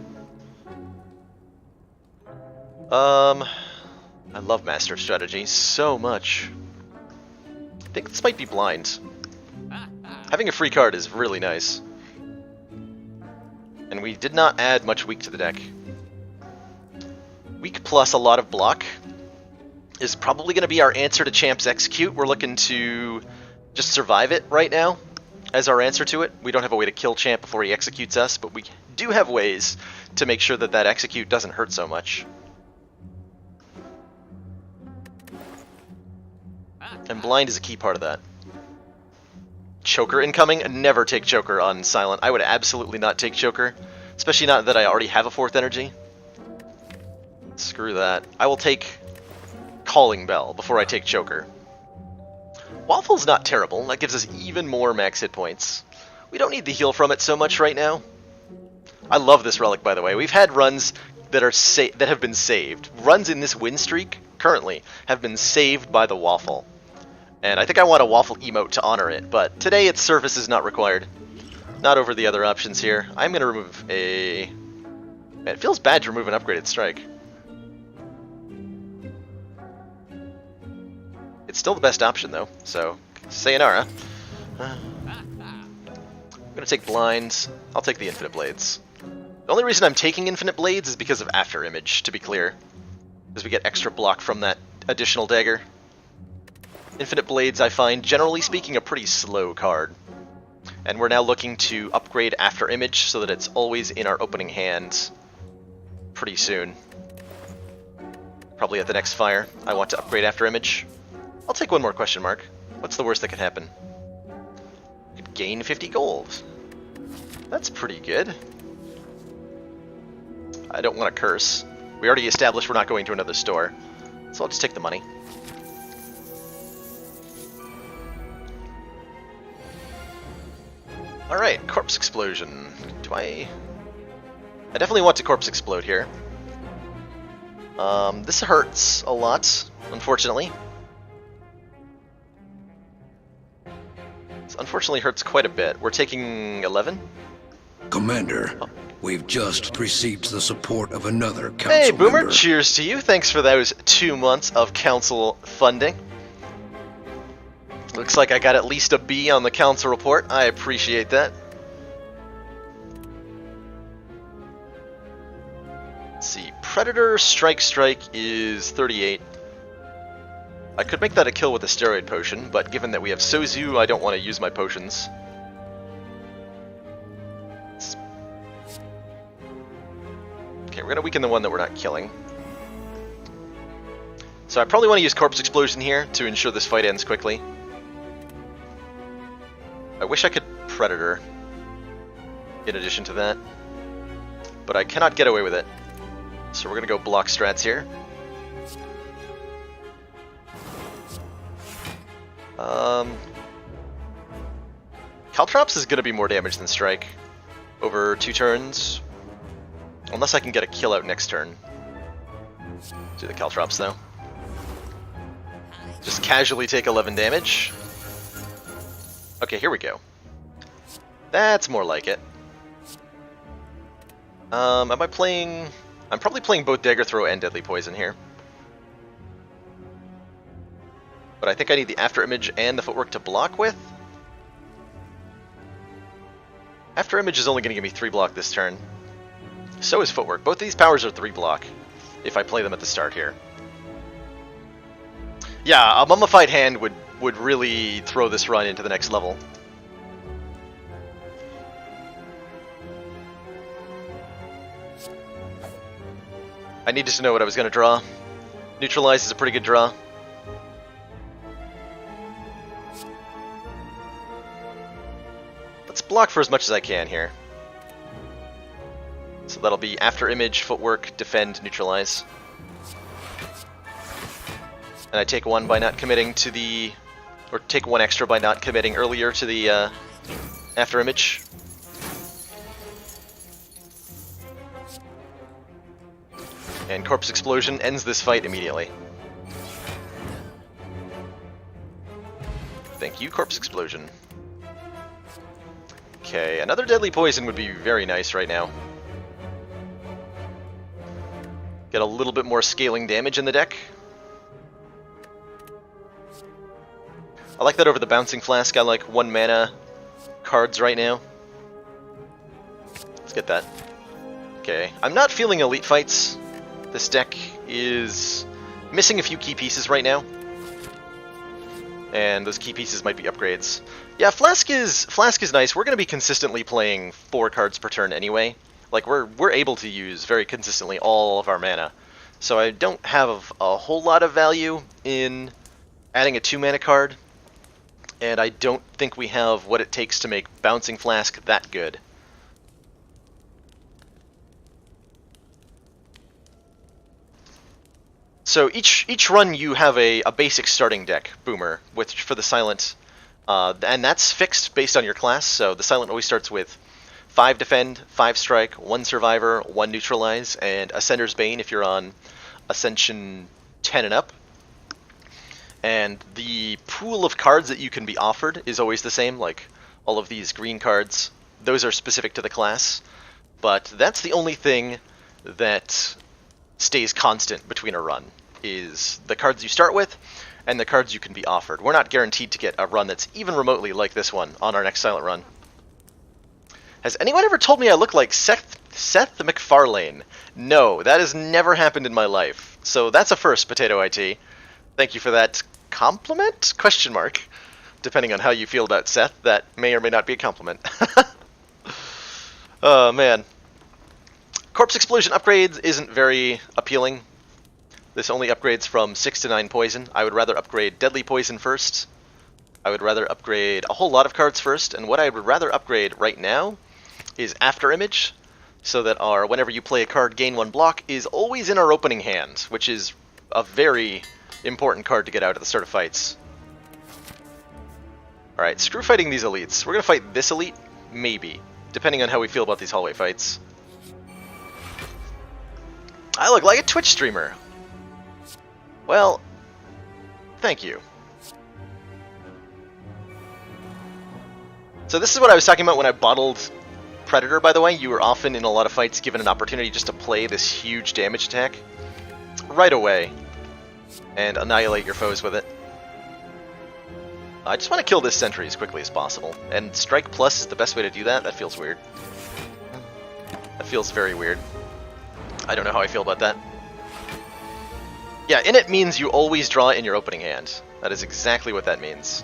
I love Master of Strategy so much. I think this might be Blind. Having a free card is really nice. And we did not add much weak to the deck. Weak plus a lot of block is probably going to be our answer to Champ's Execute. We're looking to just survive it right now as our answer to it. We don't have a way to kill Champ before he executes us, but we do have ways to make sure that that execute doesn't hurt so much. And Blind is a key part of that. Choker incoming? Never take Choker on Silent. I would absolutely not take Choker, especially not that I already have a 4th energy. Screw that. I will take Calling Bell before I take Choker. Waffle's not terrible. That gives us even more max hit points. We don't need the heal from it so much right now. I love this relic, by the way. We've had runs that are that have been saved. Runs in this win streak currently have been saved by the Waffle. And I think I want a Waffle emote to honor it, but today its service is not required. Not over the other options here. I'm going to remove a... Man, it feels bad to remove an upgraded strike. It's still the best option, though, so sayonara. I'm going to take Blinds. I'll take the Infinite Blades. The only reason I'm taking Infinite Blades is because of After Image, to be clear. Because we get extra block from that additional dagger. Infinite Blades, I find, generally speaking, a pretty slow card. And we're now looking to upgrade After Image so that it's always in our opening hand pretty soon. Probably at the next fire, I want to upgrade After Image. I'll take one more question mark. What's the worst that could happen? Could gain 50 gold. That's pretty good. I don't want to curse. We already established we're not going to another store, so I'll just take the money. Alright, Corpse Explosion. Do I definitely want to Corpse Explode here. This hurts a lot, unfortunately. This unfortunately hurts quite a bit. We're taking 11? Commander, we've just received the support of another council Hey, Boomer, member. Cheers to you. Thanks for those 2 months of council funding. Looks like I got at least a B on the council report. I appreciate that. Let's see. Predator Strike is 38. I could make that a kill with a steroid potion, but given that we have Sozu, I don't want to use my potions. Okay, we're going to weaken the one that we're not killing. So I probably want to use Corpse Explosion here to ensure this fight ends quickly. I wish I could Predator in addition to that, but I cannot get away with it. So we're going to go block strats here. Caltrops is going to be more damage than Strike over 2 turns. Unless I can get a kill out next turn. Do the Caltrops though. Just casually take 11 damage. Okay, here we go. That's more like it. Am I playing... I'm probably playing both Dagger Throw and Deadly Poison here. But I think I need the After Image and the Footwork to block with. After Image is only going to give me 3 block this turn. So is Footwork. Both of these powers are 3 block if I play them at the start here. Yeah, a Mummified Hand would really throw this run into the next level. I needed to know what I was going to draw. Neutralize is a pretty good draw. Let's block for as much as I can here. So that'll be After Image, Footwork, Defend, Neutralize. And I take 1 by not committing to the... or take 1 extra by not committing earlier to the After Image. And Corpse Explosion ends this fight immediately. Thank you, Corpse Explosion. Okay, another Deadly Poison would be very nice right now. Get a little bit more scaling damage in the deck. I like that over the Bouncing Flask. I like 1 mana cards right now. Let's get that. Okay, I'm not feeling elite fights. This deck is missing a few key pieces right now. And those key pieces might be upgrades. Yeah, Flask is nice. We're going to be consistently playing 4 cards per turn anyway. Like, we're able to use very consistently all of our mana. So I don't have a whole lot of value in adding a 2-mana card. And I don't think we have what it takes to make Bouncing Flask that good. So each run you have a basic starting deck, Boomer, for the Silent, and that's fixed based on your class. So the Silent always starts with 5 Defend, 5 Strike, 1 Survivor, 1 Neutralize, and Ascender's Bane if you're on Ascension 10 and up. And the pool of cards that you can be offered is always the same, like all of these green cards. Those are specific to the class, but that's the only thing that stays constant between a run, is the cards you start with and the cards you can be offered. We're not guaranteed to get a run that's even remotely like this one on our next Silent run. Has anyone ever told me I look like Seth MacFarlane? No, that has never happened in my life. So that's a first, Potato IT. Thank you for that compliment? Question mark. Depending on how you feel about Seth, that may or may not be a compliment. Oh, man. Corpse Explosion upgrades isn't very appealing. This only upgrades from 6 to 9 poison. I would rather upgrade Deadly Poison first. I would rather upgrade a whole lot of cards first, and what I would rather upgrade right now is After Image, so that our whenever you play a card, gain 1 block is always in our opening hand, which is a very important card to get out at the start of fights. Alright, screw fighting these elites. We're going to fight this elite? Maybe, depending on how we feel about these hallway fights. I look like a Twitch streamer. Well, thank you. So this is what I was talking about when I bottled Predator, by the way. You were often in a lot of fights given an opportunity just to play this huge damage attack right away and annihilate your foes with it. I just want to kill this sentry as quickly as possible, and Strike Plus is the best way to do that. That feels weird. That feels very weird. I don't know how I feel about that. Yeah, in it means you always draw in your opening hand. That is exactly what that means.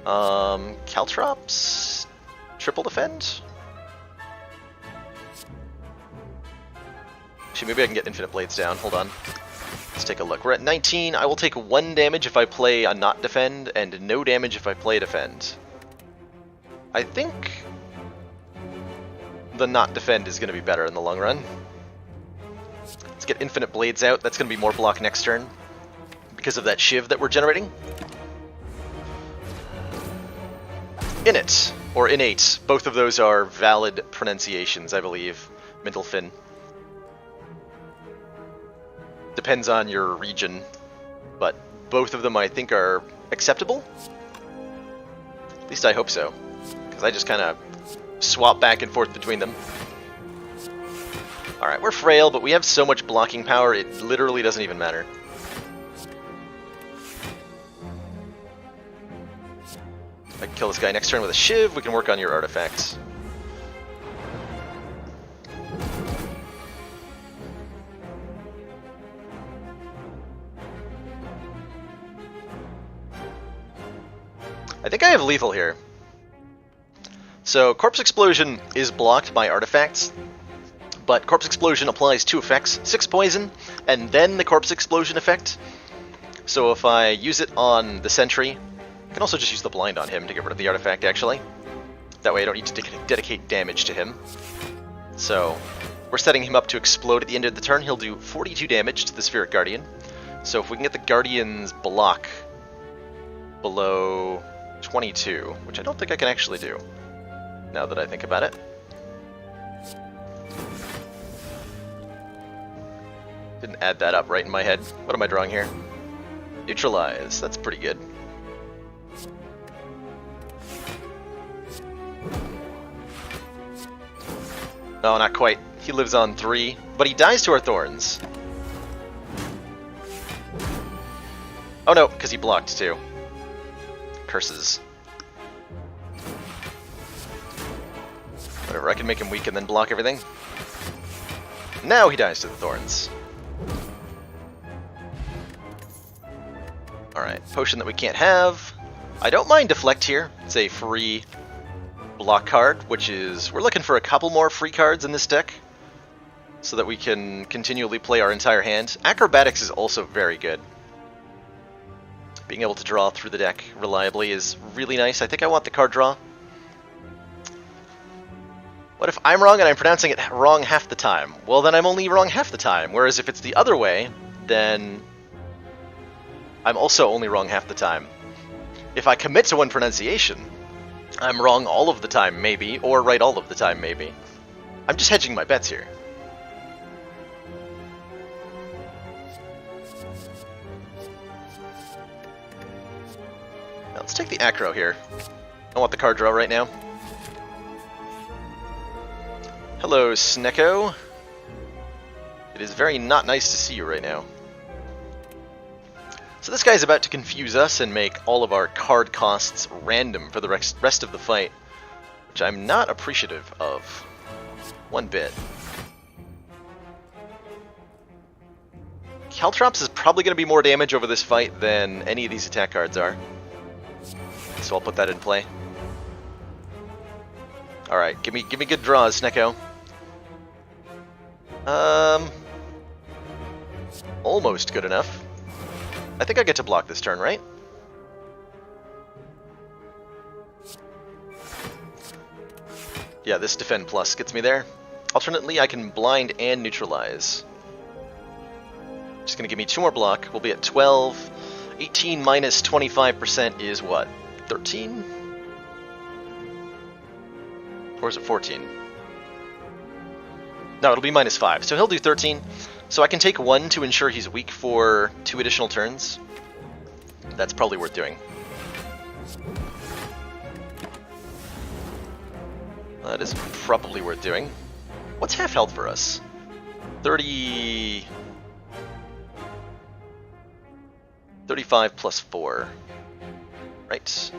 Caltrops? Triple defend? Actually, maybe I can get Infinite Blades down. Hold on. Let's take a look. We're at 19. I will take 1 damage if I play a not defend, and no damage if I play a defend. I think the not defend is going to be better in the long run. Let's get Infinite Blades out. That's going to be more block next turn because of that Shiv that we're generating. Innate, or innate. Both of those are valid pronunciations, I believe. Mintelfin. Depends on your region, but both of them I think are acceptable. At least I hope so, because I just kind of swap back and forth between them. Alright, we're frail, but we have so much blocking power, it literally doesn't even matter. I can kill this guy next turn with a Shiv, we can work on your artifacts. I think I have lethal here. So, Corpse Explosion is blocked by artifacts, but Corpse Explosion applies 2 effects, 6 poison, and then the Corpse Explosion effect. So if I use it on the Sentry, I can also just use the Blind on him to get rid of the artifact, actually. That way I don't need to dedicate damage to him. So, we're setting him up to explode at the end of the turn. He'll do 42 damage to the Spheric Guardian. So if we can get the Guardian's block below 22, which I don't think I can actually do, now that I think about it. Didn't add that up right in my head. What am I drawing here? Neutralize. That's pretty good. No, not quite. He lives on 3, but he dies to our thorns. Oh no, because he blocked too. Curses. Whatever, I can make him weak and then block everything. Now he dies to the thorns. Alright, potion that we can't have. I don't mind Deflect here. It's a free block card, which is... We're looking for a couple more free cards in this deck so that we can continually play our entire hand. Acrobatics is also very good. Being able to draw through the deck reliably is really nice. I think I want the card draw. What if I'm wrong and I'm pronouncing it wrong half the time? Well, then I'm only wrong half the time. Whereas if it's the other way, then I'm also only wrong half the time. If I commit to one pronunciation, I'm wrong all of the time, maybe, or right all of the time, maybe. I'm just hedging my bets here. Now, let's take the acro here. I want the card draw right now. Hello, Snecko. It is very not nice to see you right now. So this guy's about to confuse us and make all of our card costs random for the rest of the fight, which I'm not appreciative of one bit. Caltrops is probably going to be more damage over this fight than any of these attack cards are. So I'll put that in play. Alright, give me good draws, Snecko. Almost good enough. I think I get to block this turn, right? Yeah, this defend plus gets me there. Alternately, I can blind and neutralize. Just gonna give me 2 more block. We'll be at 12. 18 minus 25% is what? 13? Or is it 14? No, it'll be minus 5. So he'll do 13. So I can take 1 to ensure he's weak for 2 additional turns. That's probably worth doing. That is probably worth doing. What's half health for us? 30... 35 plus 4. Right.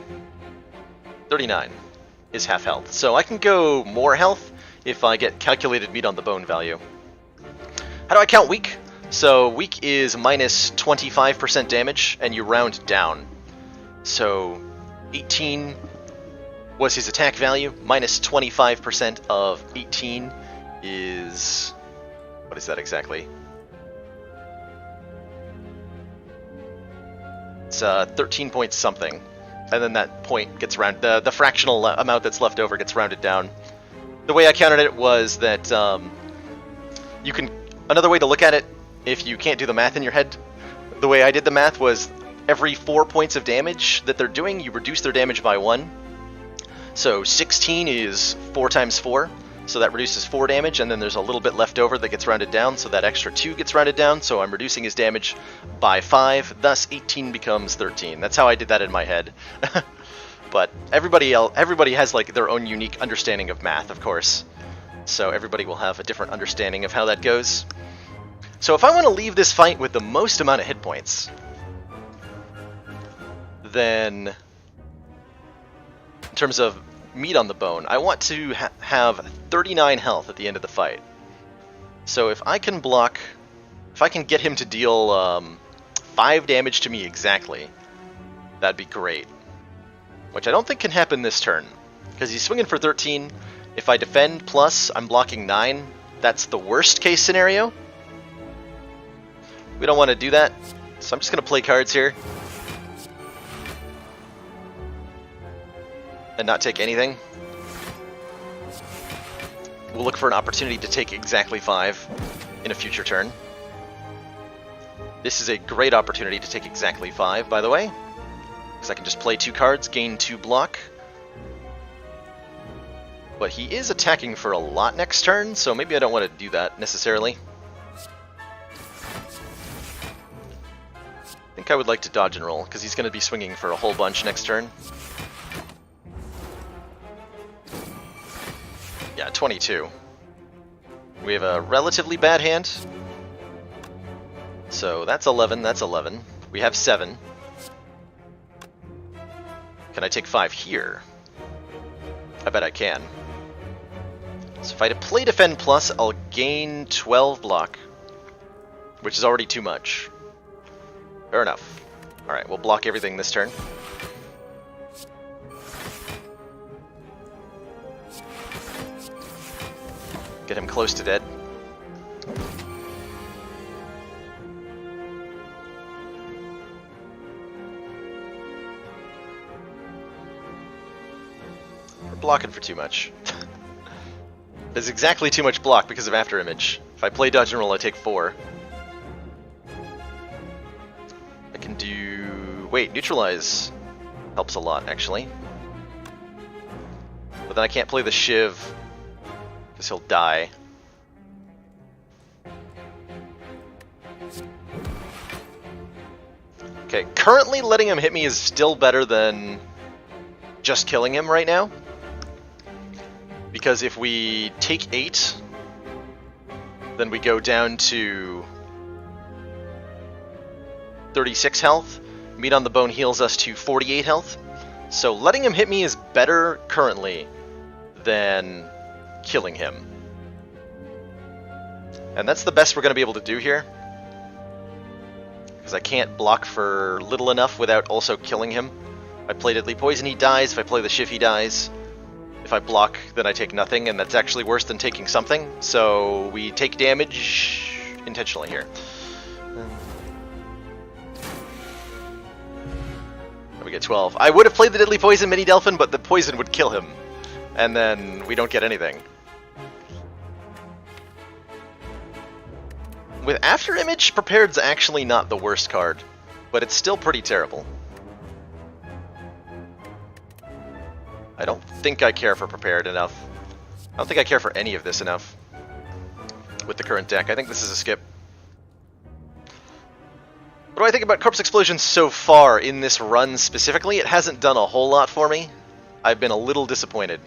39 is half health. So I can go more health if I get calculated meat on the bone value. How do I count weak? So weak is minus 25% damage, and you round down. So 18 was his attack value. Minus 25% of 18 is... what is that exactly? It's 13 points something. And then that point gets rounded... the fractional amount that's left over gets rounded down. The way I counted it was that you can... another way to look at it, if you can't do the math in your head, the way I did the math was every 4 points of damage that they're doing, you reduce their damage by 1. So 16 is 4 times 4, so that reduces 4 damage, and then there's a little bit left over that gets rounded down, so that extra 2 gets rounded down, so I'm reducing his damage by 5, thus 18 becomes 13. That's how I did that in my head. But everybody has like their own unique understanding of math, of course. So everybody will have a different understanding of how that goes. So if I want to leave this fight with the most amount of hit points, then in terms of meat on the bone, I want to have 39 health at the end of the fight. So if I can block, if I can get him to deal 5 damage to me exactly, that'd be great. Which I don't think can happen this turn, because he's swinging for 13. If I defend plus, I'm blocking 9. That's the worst case scenario. We don't want to do that, so I'm just going to play cards here. And not take anything. We'll look for an opportunity to take exactly 5 in a future turn. This is a great opportunity to take exactly 5, by the way, because I can just play 2 cards, gain 2 block. But he is attacking for a lot next turn, so maybe I don't want to do that necessarily. I think I would like to dodge and roll, because he's going to be swinging for a whole bunch next turn. Yeah, 22. We have a relatively bad hand. So that's 11, that's 11. We have 7. Can I take 5 here? I bet I can. So if I play Defend Plus, I'll gain 12 block, which is already too much. Fair enough. Alright, we'll block everything this turn. Get him close to dead. We're blocking for too much. There's exactly too much block because of After Image. If I play Dodge and Roll, I take 4. I can do... wait, Neutralize helps a lot, actually. But then I can't play the Shiv, because he'll die. Okay, currently letting him hit me is still better than just killing him right now. Because if we take 8, then we go down to 36 health. Meat on the Bone heals us to 48 health. So letting him hit me is better currently than killing him. And that's the best we're going to be able to do here. Because I can't block for little enough without also killing him. If I play Deadly Poison, he dies. If I play the Shiv, he dies. If I block, then I take nothing, and that's actually worse than taking something. So we take damage intentionally here. We get 12. I would have played the Deadly Poison Mini Delphin, but the poison would kill him. And then we don't get anything. With After Image, Prepared's actually not the worst card, but it's still pretty terrible. I don't think I care for Prepared enough. I don't think I care for any of this enough with the current deck. I think this is a skip. What do I think about Corpse Explosion so far in this run specifically? It hasn't done a whole lot for me. I've been a little disappointed.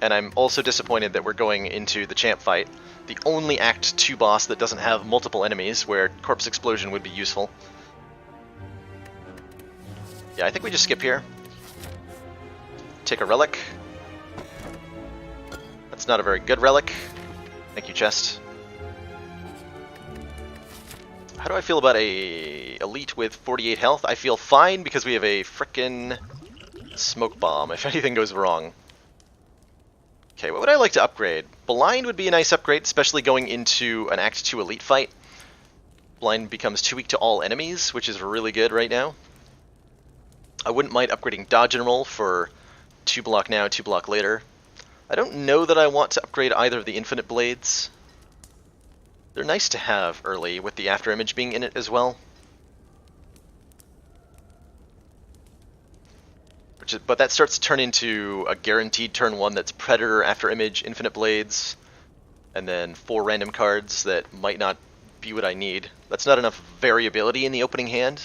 And I'm also disappointed that we're going into the champ fight, the only Act 2 boss that doesn't have multiple enemies, where Corpse Explosion would be useful. Yeah, I think we just skip here. Take a relic. That's not a very good relic. Thank you, chest. How do I feel about a elite with 48 health? I feel fine because we have a frickin' smoke bomb if anything goes wrong. Okay, what would I like to upgrade? Blind would be a nice upgrade, especially going into an Act 2 elite fight. Blind becomes too weak to all enemies, which is really good right now. I wouldn't mind upgrading dodge and roll for 2 block now, 2 block later. I don't know that I want to upgrade either of the infinite blades. They're nice to have early, with the after image being in it as well. But that starts to turn into a guaranteed turn 1 that's Predator, after image, infinite blades, and then 4 random cards that might not be what I need. That's not enough variability in the opening hand.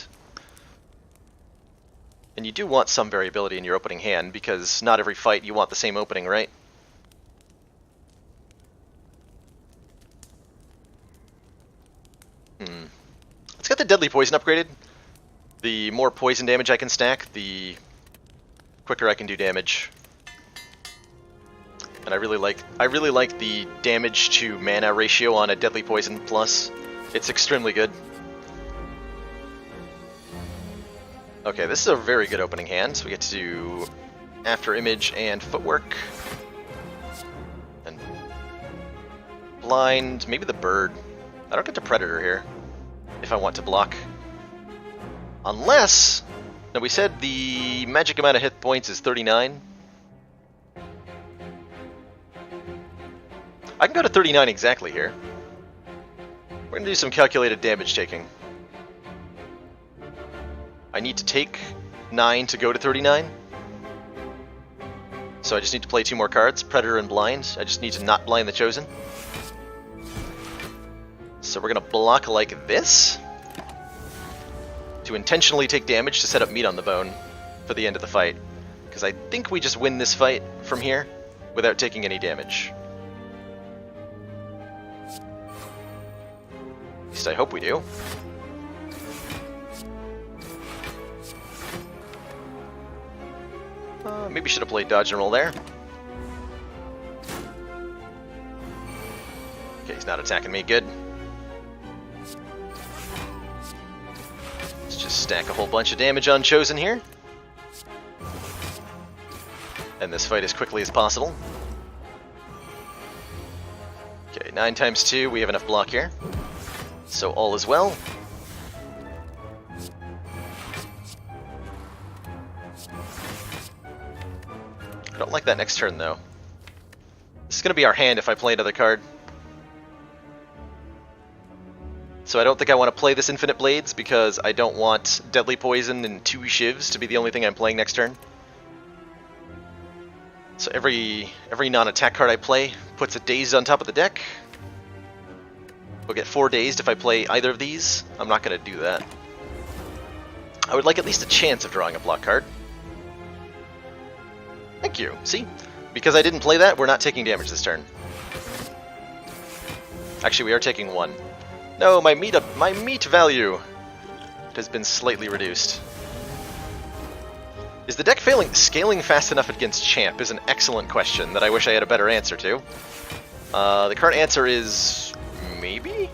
And you do want some variability in your opening hand, because not every fight you want the same opening, right? Let's get the Deadly Poison upgraded. The more poison damage I can stack, the quicker I can do damage. And I really like the damage to mana ratio on a Deadly Poison plus. It's extremely good. Okay, this is a very good opening hand. So we get to do After Image and Footwork. And Blind, maybe the Bird. I don't get to Predator here if I want to block. Unless, now we said the magic amount of hit points is 39. I can go to 39 exactly here. We're going to do some calculated damage taking. I need to take 9 to go to 39. So I just need to play 2 more cards, Predator and Blind. I just need to not blind the Chosen. So we're going to block like this to intentionally take damage to set up meat on the bone for the end of the fight. Because I think we just win this fight from here without taking any damage. At least I hope we do. Maybe should have played dodge and roll there. Okay, he's not attacking me. Good. Let's just stack a whole bunch of damage on Chosen here. End this fight as quickly as possible. Okay, 9 times 2, we have enough block here. So all is well. I don't like that next turn, though. This is going to be our hand if I play another card. So I don't think I want to play this Infinite Blades, because I don't want Deadly Poison and 2 Shivs to be the only thing I'm playing next turn. So every non-attack card I play puts a Dazed on top of the deck. We'll get 4 Dazed if I play either of these. I'm not going to do that. I would like at least a chance of drawing a block card. Thank you. See? Because I didn't play that, we're not taking damage this turn. Actually, we are taking 1. No, my meat value has been slightly reduced. Is the deck scaling fast enough against Champ is an excellent question that I wish I had a better answer to. The current answer is maybe?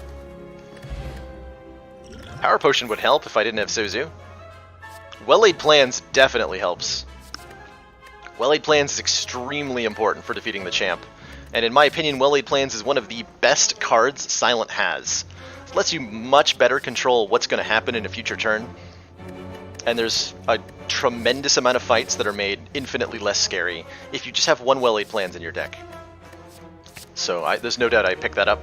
Power Potion would help if I didn't have Sozu. Well-laid plans definitely helps. Well-laid plans is extremely important for defeating the champ, and in my opinion, well-laid plans is one of the best cards Silent has. It lets you much better control what's going to happen in a future turn, and there's a tremendous amount of fights that are made infinitely less scary if you just have 1 well-laid plans in your deck. So there's no doubt I picked that up.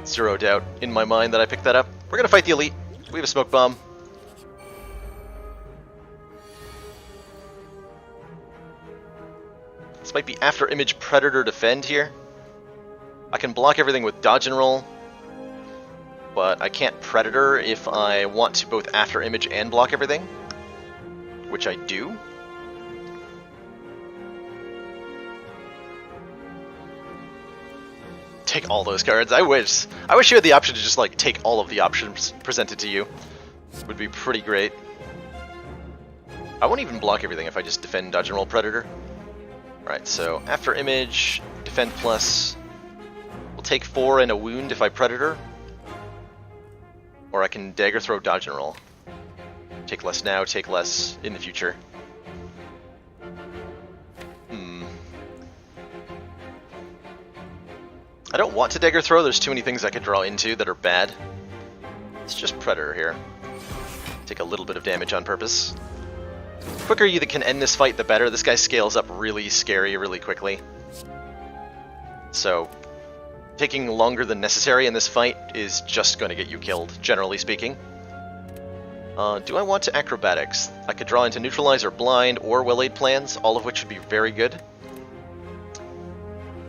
0 doubt in my mind that I picked that up. We're going to fight the Elite. We have a Smoke Bomb. This might be After Image Predator Defend here. I can block everything with Dodge and Roll, but I can't Predator if I want to both After Image and block everything, which I do. Take all those cards. I wish you had the option to just like take all of the options presented to you. Would be pretty great. I won't even block everything if I just defend, dodge, and roll Predator. Alright, so After Image, Defend Plus. We'll take 4 and a wound if I Predator. Or I can dagger throw, dodge and roll. Take less now, take less in the future. I don't want to dagger throw, there's too many things I could draw into that are bad. It's just Predator here. Take a little bit of damage on purpose. The quicker you can end this fight, the better. This guy scales up really scary really quickly. So, taking longer than necessary in this fight is just going to get you killed, generally speaking. Do I want to acrobatics? I could draw into neutralize or blind or well-laid plans, all of which would be very good.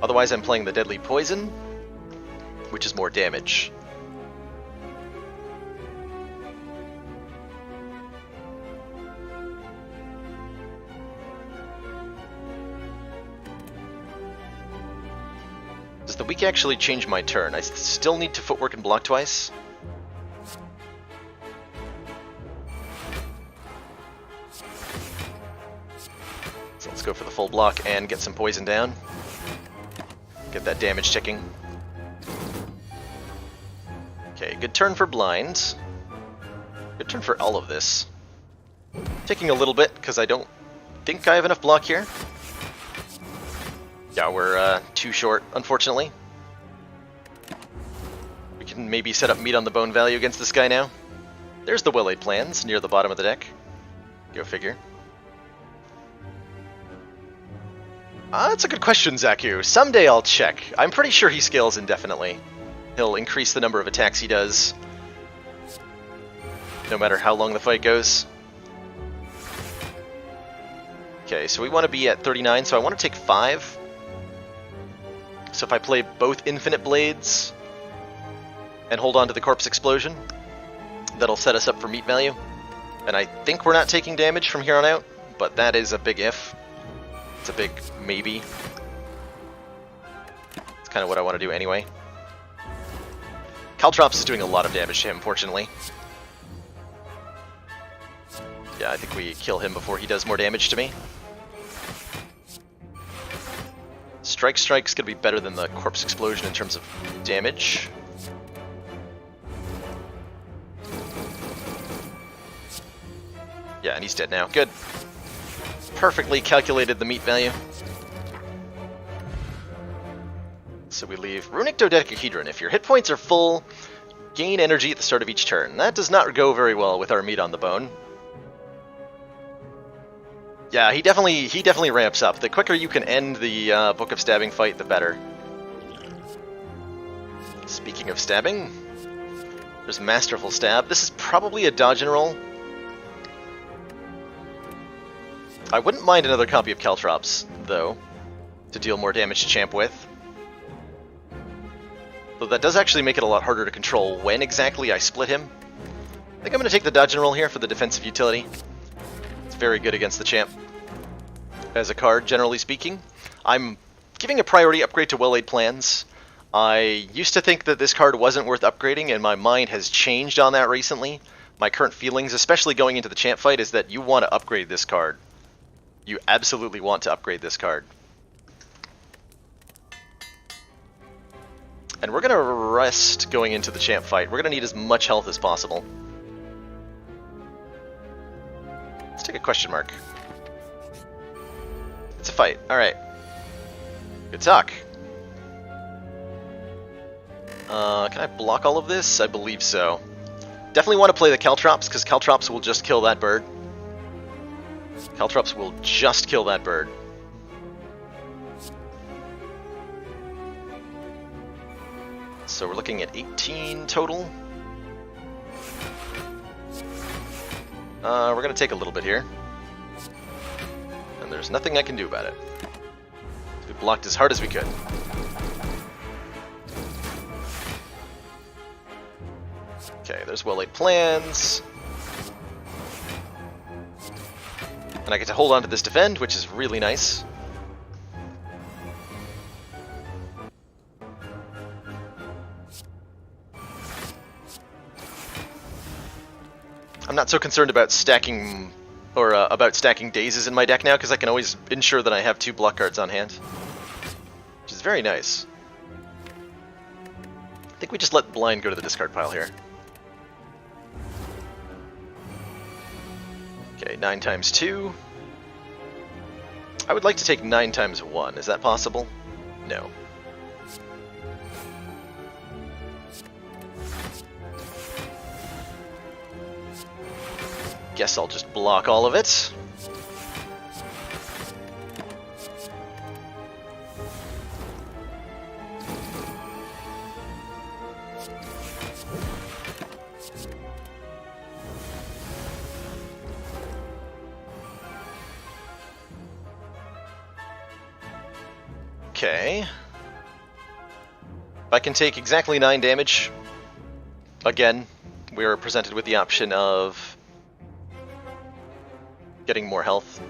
Otherwise I'm playing the deadly poison, which is more damage. Does the weak actually change my turn? I still need to footwork and block twice. So let's go for the full block and get some poison down. Get that damage ticking. Okay, good turn for blind. Good turn for all of this. Taking a little bit, because I don't think I have enough block here. Yeah, we're too short, unfortunately. We can maybe set up meat on the bone value against this guy now. There's the well-laid plans near the bottom of the deck. Go figure. That's a good question, Zaku. Someday I'll check. I'm pretty sure he scales indefinitely. He'll increase the number of attacks he does, no matter how long the fight goes. Okay, so we want to be at 39, so I want to take 5. So if I play both Infinite Blades and hold on to the Corpse Explosion, that'll set us up for meat value. And I think we're not taking damage from here on out, but that is a big if. It's a big maybe. It's kind of what I want to do anyway. Caltrops is doing a lot of damage to him, fortunately. Yeah, I think we kill him before he does more damage to me. Strike's going to be better than the Corpse Explosion in terms of damage. Yeah, and he's dead now. Good. Perfectly calculated the meat value. So we leave Runic Dodecahedron. If your hit points are full, gain energy at the start of each turn. That does not go very well with our meat on the bone. Yeah, he definitely ramps up. The quicker you can end the Book of Stabbing fight, the better. Speaking of stabbing, there's Masterful Stab. This is probably a dodge and roll. I wouldn't mind another copy of Caltrops, though, to deal more damage to Champ with. Though that does actually make it a lot harder to control when exactly I split him. I think I'm going to take the dodge and roll here for the defensive utility. It's very good against the Champ as a card, generally speaking. I'm giving a priority upgrade to well-laid plans. I used to think that this card wasn't worth upgrading, and my mind has changed on that recently. My current feelings, especially going into the Champ fight, is that you want to upgrade this card. You absolutely want to upgrade this card. And we're going to rest going into the Champ fight. We're going to need as much health as possible. Let's take a question mark. It's a fight. Alright. Good talk. Can I block all of this? I believe so. Definitely want to play the Caltrops, because Caltrops will just kill that bird. Caltrops will just kill that bird. So we're looking at 18 total. We're going to take a little bit here. And there's nothing I can do about it. We blocked as hard as we could. Okay, there's well-laid plans. And I get to hold on to this defend, which is really nice. I'm not so concerned about stacking dazes in my deck now, because I can always ensure that I have 2 block cards on hand, which is very nice. I think we just let blind go to the discard pile here. Okay, 9 times 2. I would like to take 9 times 1. Is that possible? No. Guess I'll just block all of it. Okay. If I can take exactly 9 damage, again, we are presented with the option of getting more health.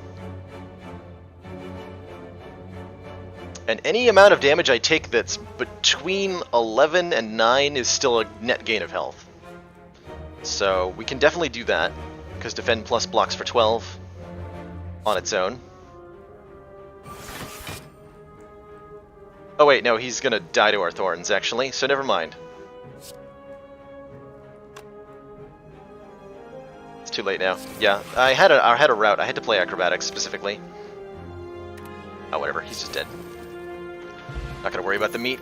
And any amount of damage I take that's between 11 and 9 is still a net gain of health. So we can definitely do that, because Defend Plus blocks for 12 on its own. Oh wait, no, he's gonna die to our thorns, actually, so never mind. It's too late now. Yeah, I had a route. I had to play acrobatics specifically. Oh, whatever, he's just dead. Not gonna worry about the meat.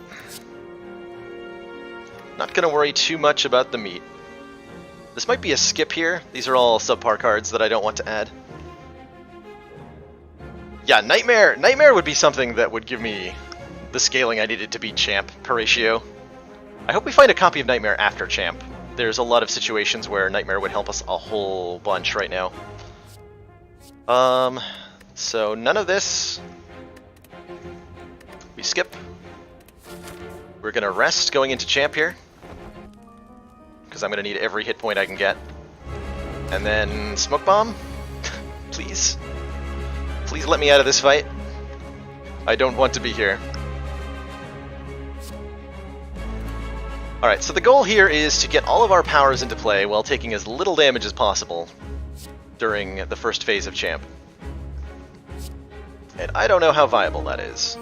Not gonna worry too much about the meat. This might be a skip here. These are all subpar cards that I don't want to add. Yeah, Nightmare! Nightmare would be something that would give me the scaling I needed to beat Champ per ratio. I hope we find a copy of Nightmare after Champ. There's a lot of situations where Nightmare would help us a whole bunch right now. So none of this. We skip. We're gonna rest going into Champ here, because I'm gonna need every hit point I can get. And then Smoke Bomb? Please. Please let me out of this fight. I don't want to be here. Alright, so the goal here is to get all of our powers into play while taking as little damage as possible during the first phase of Champ. And I don't know how viable that is.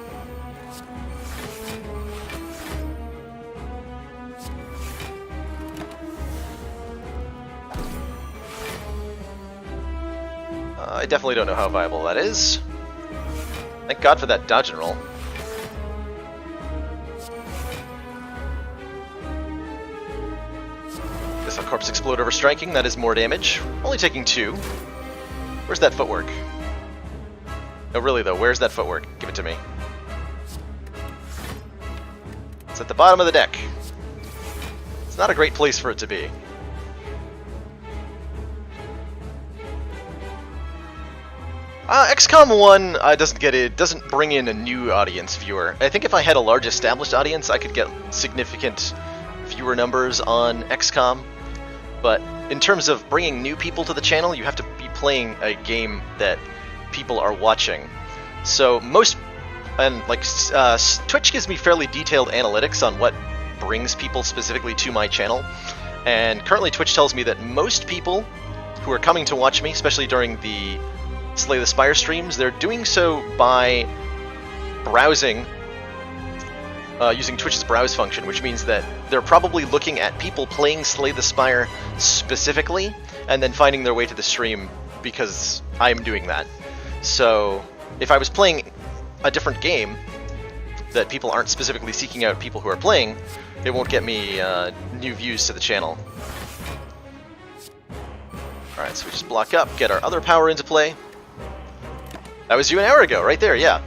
I definitely don't know how viable that is. Thank God for that dodge and roll. Guess I'll Corpse Explode over striking, that is more damage. Only taking 2. Where's that footwork? No, really though, where's that footwork? Give it to me. It's at the bottom of the deck. It's not a great place for it to be. XCOM 1 doesn't bring in a new audience viewer. I think if I had a large established audience, I could get significant viewer numbers on XCOM. But in terms of bringing new people to the channel, you have to be playing a game that people are watching. So Twitch gives me fairly detailed analytics on what brings people specifically to my channel. And currently Twitch tells me that most people who are coming to watch me, especially during the Slay the Spire streams, they're doing so by browsing, using Twitch's browse function, which means that they're probably looking at people playing Slay the Spire specifically, and then finding their way to the stream because I'm doing that. So if I was playing a different game that people aren't specifically seeking out people who are playing, it won't get me new views to the channel. Alright, so we just block up, get our other power into play. That was you an hour ago, right there, yeah.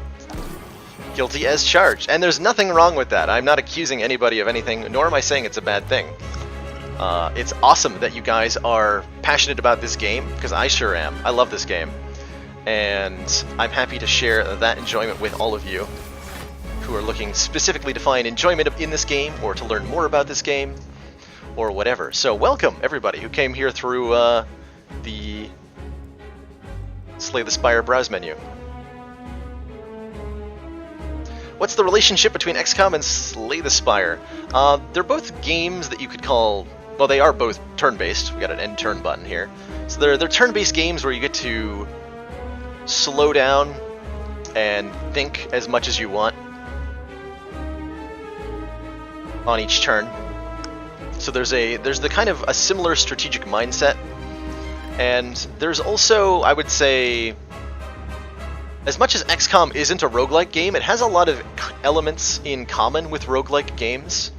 Guilty as charged. And there's nothing wrong with that. I'm not accusing anybody of anything, nor am I saying it's a bad thing. It's awesome that you guys are passionate about this game, because I sure am. I love this game. And I'm happy to share that enjoyment with all of you who are looking specifically to find enjoyment in this game, or to learn more about this game, or whatever. So welcome, everybody who came here through the Slay the Spire browse menu. What's the relationship between XCOM and Slay the Spire? They're both games that you could call... Well, they are both turn-based. We got an end turn button here. So they're turn-based games where you get to slow down and think as much as you want on each turn. So there's the kind of a similar strategic mindset And there's also, I would say, as much as XCOM isn't a roguelike game, it has a lot of elements in common with roguelike games.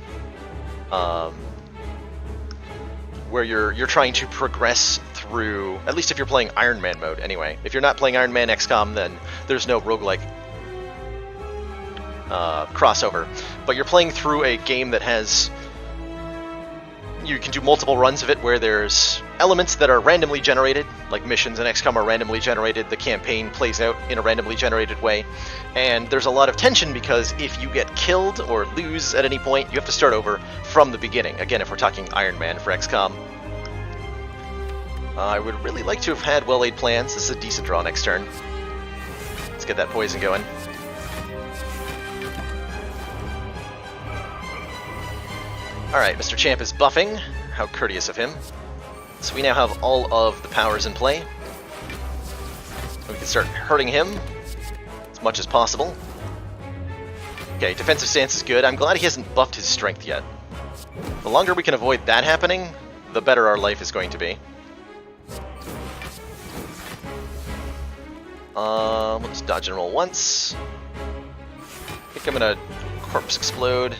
Where you're trying to progress through, at least if you're playing Iron Man mode anyway. If you're not playing Iron Man XCOM, then there's no roguelike crossover. But you're playing through a game that has, you can do multiple runs of it where there's elements that are randomly generated, like missions in XCOM are randomly generated, the campaign plays out in a randomly generated way, and there's a lot of tension because if you get killed or lose at any point, you have to start over from the beginning. Again, if we're talking Iron Man for XCOM. I would really like to have had well-laid plans. This is a decent draw next turn. Let's get that poison going. Alright, Mr. Champ is buffing. How courteous of him. So we now have all of the powers in play. We can start hurting him as much as possible. Okay, defensive stance is good. I'm glad he hasn't buffed his strength yet. The longer we can avoid that happening, the better our life is going to be. Let's dodge and roll once. I think I'm gonna corpse explode.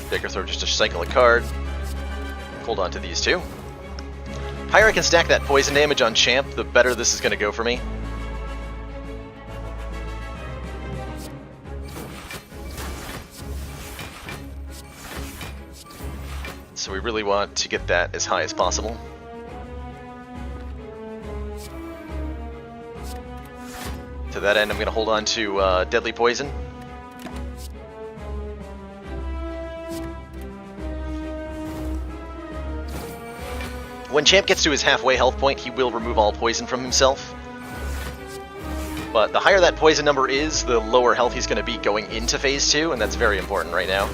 Dagger throw just to cycle a card. Hold on to these two. Higher I can stack that poison damage on Champ, the better this is going to go for me. So we really want to get that as high as possible. To that end, I'm going to hold on to Deadly Poison. When Champ gets to his halfway health point, he will remove all poison from himself. But the higher that poison number is, the lower health he's going to be going into Phase 2, and that's very important right now.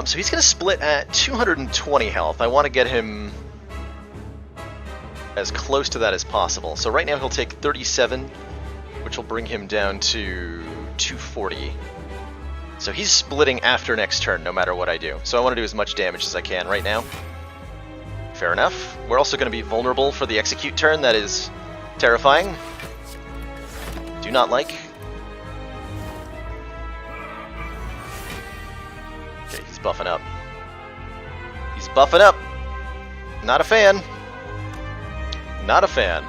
So he's going to split at 220 health. I want to get him as close to that as possible. So right now he'll take 37, which will bring him down to 240. So he's splitting after next turn, no matter what I do. So I want to do as much damage as I can right now. Fair enough. We're also going to be vulnerable for the execute turn. That is terrifying. Do not like. Okay, he's buffing up. He's buffing up. Not a fan. Not a fan.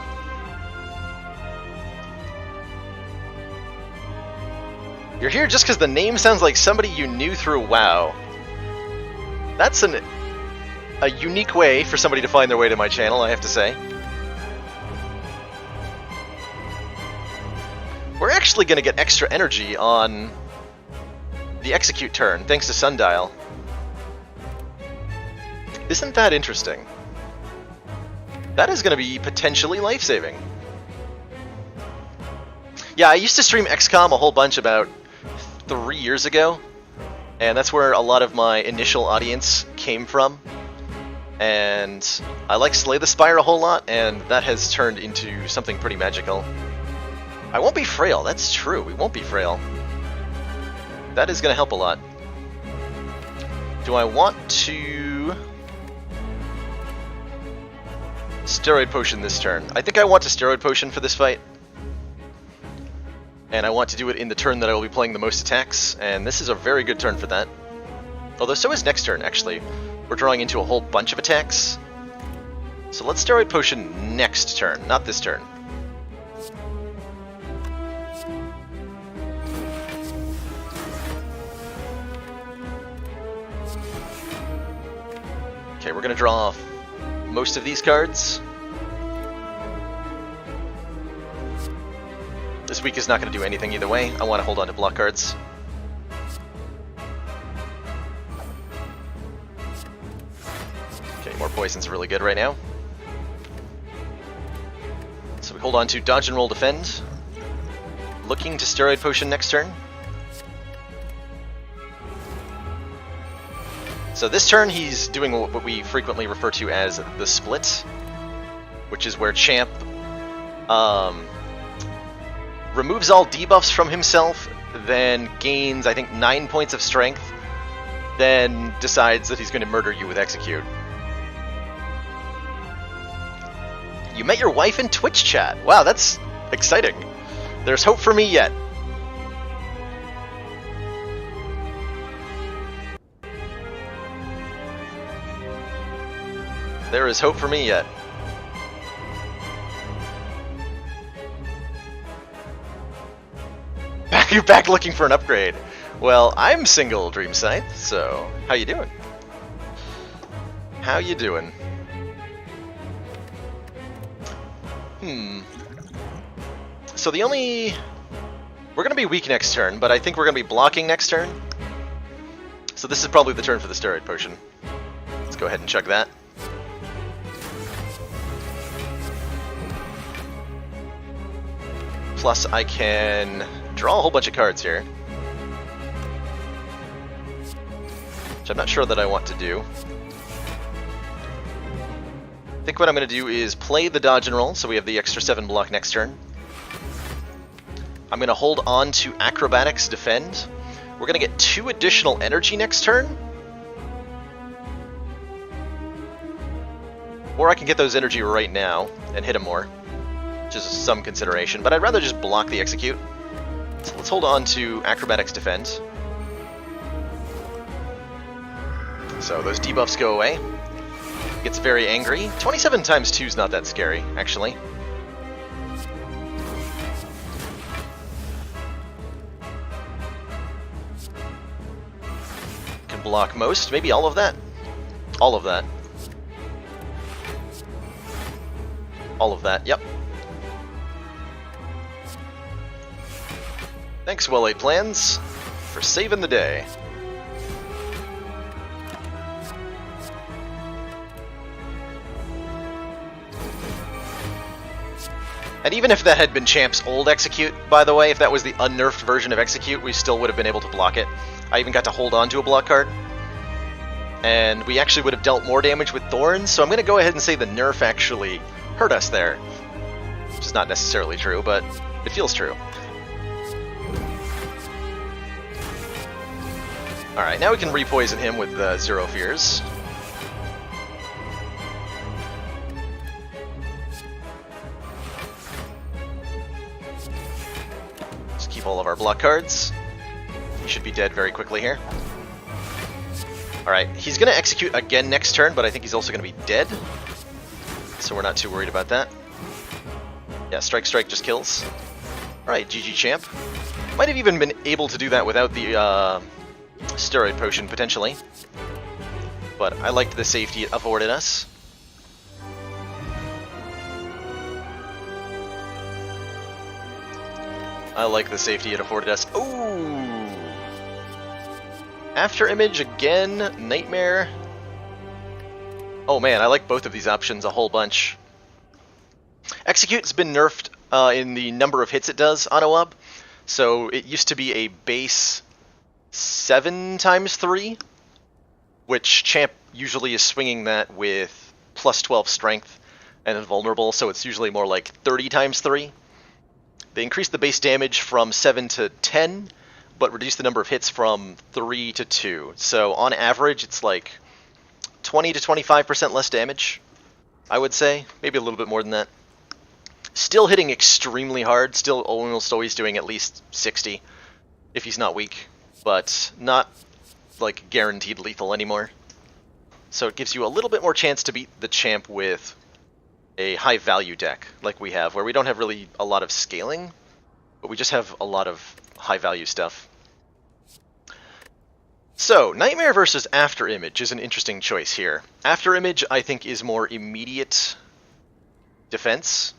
You're here just because the name sounds like somebody you knew through WoW. That's a unique way for somebody to find their way to my channel, I have to say. We're actually going to get extra energy on the execute turn, thanks to Sundial. Isn't that interesting? That is going to be potentially life-saving. Yeah, I used to stream XCOM a whole bunch about 3 years ago, and that's where a lot of my initial audience came from. And I like Slay the Spire a whole lot, and that has turned into something pretty magical. I won't be frail, that's true, we won't be frail. That is going to help a lot. Do I want to Steroid Potion this turn? I think I want to Steroid Potion for this fight. And I want to do it in the turn that I will be playing the most attacks, and this is a very good turn for that. Although so is next turn, actually. We're drawing into a whole bunch of attacks. So let's Steroid Potion next turn, not this turn. Okay, we're going to draw most of these cards. This week is not going to do anything either way. I want to hold on to block cards. Okay, more poison's really good right now. So we hold on to Dodge and Roll Defend. Looking to Steroid Potion next turn. So this turn he's doing what we frequently refer to as the split, which is where Champ removes all debuffs from himself, then gains, I think, 9 points of strength, then decides that he's going to murder you with Execute. You met your wife in Twitch chat. Wow, that's exciting. There's hope for me yet. There is hope for me yet. You're back looking for an upgrade. Well, I'm single, Dream Scythe, so how you doing? How you doing? So the only... We're going to be weak next turn, but I think we're going to be blocking next turn. So this is probably the turn for the Steroid Potion. Let's go ahead and chug that. Plus I can draw a whole bunch of cards here. Which I'm not sure that I want to do. I think what I'm going to do is play the dodge and roll, so we have the extra 7 block next turn. I'm going to hold on to Acrobatics Defend. We're going to get 2 additional energy next turn. Or I can get those energy right now and hit him more, which is some consideration, but I'd rather just block the Execute. So let's hold on to Acrobatics Defend. So those debuffs go away. Gets very angry. 27 times 2 is not that scary, actually. Can block most, maybe all of that. All of that. All of that, yep. Thanks, Well-Laid Plans, for saving the day. And even if that had been Champ's old Execute, by the way, if that was the unnerfed version of Execute, we still would have been able to block it. I even got to hold on to a block card. And we actually would have dealt more damage with Thorns, so I'm going to go ahead and say the nerf actually hurt us there. Which is not necessarily true, but it feels true. Alright, now we can repoison him with Zero Fears. Just keep all of our block cards. He should be dead very quickly here. Alright, he's going to execute again next turn, but I think he's also going to be dead. So we're not too worried about that. Yeah, Strike Strike just kills. Alright, GG Champ. Might have even been able to do that without the Steroid Potion, potentially. But I liked the safety it afforded us. I like the safety it afforded us. Ooh! After Image again, Nightmare. Oh man, I like both of these options a whole bunch. Execute's been nerfed in the number of hits it does on OUB. So it used to be a base 7 times 3, which Champ usually is swinging that with plus 12 strength and invulnerable, so it's usually more like 30 times 3. They increased the base damage from 7 to 10, but reduced the number of hits from 3 to 2. So on average, it's like 20 to 25% less damage, I would say. Maybe a little bit more than that. Still hitting extremely hard, still almost always doing at least 60, if he's not weak. But not, like, guaranteed lethal anymore. So it gives you a little bit more chance to beat the Champ with a high-value deck, like we have, where we don't have really a lot of scaling, but we just have a lot of high-value stuff. So, Nightmare versus After Image is an interesting choice here. After Image, I think, is more immediate defense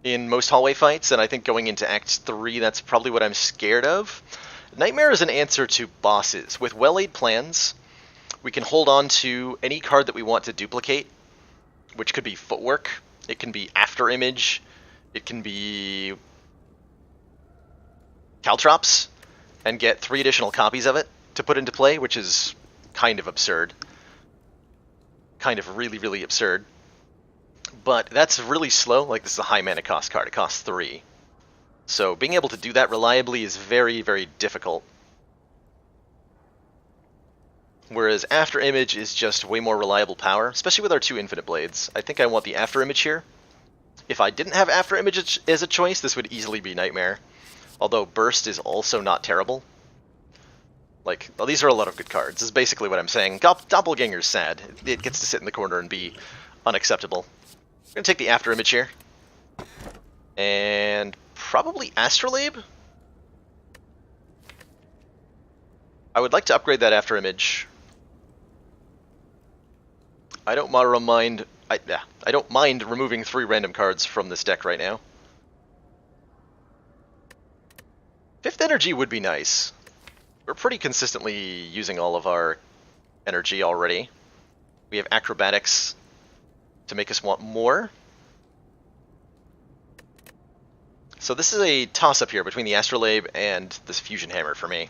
in most hallway fights, and I think going into Act 3, that's probably what I'm scared of. Nightmare is an answer to bosses. With Well-Laid Plans, we can hold on to any card that we want to duplicate, which could be Footwork, it can be After Image, it can be Caltrops, and get 3 additional copies of it to put into play, which is kind of absurd. Kind of really, really absurd. But that's really slow. Like, this is a high mana cost card. It costs 3. So being able to do that reliably is very, very difficult. whereas After Image is just way more reliable power, especially with our 2 Infinite Blades. I think I want the After Image here. If I didn't have After Image as a choice, this would easily be Nightmare. Although Burst is also not terrible. Like, well, these are a lot of good cards, is basically what I'm saying. Doppelganger's sad. It gets to sit in the corner and be unacceptable. I'm going to take the After Image here. And probably Astrolabe? I would like to upgrade that After Image. I don't mind removing 3 random cards from this deck right now. 5th Energy would be nice. We're pretty consistently using all of our energy already. We have Acrobatics to make us want more. So this is a toss-up here between the Astrolabe and this Fusion Hammer for me.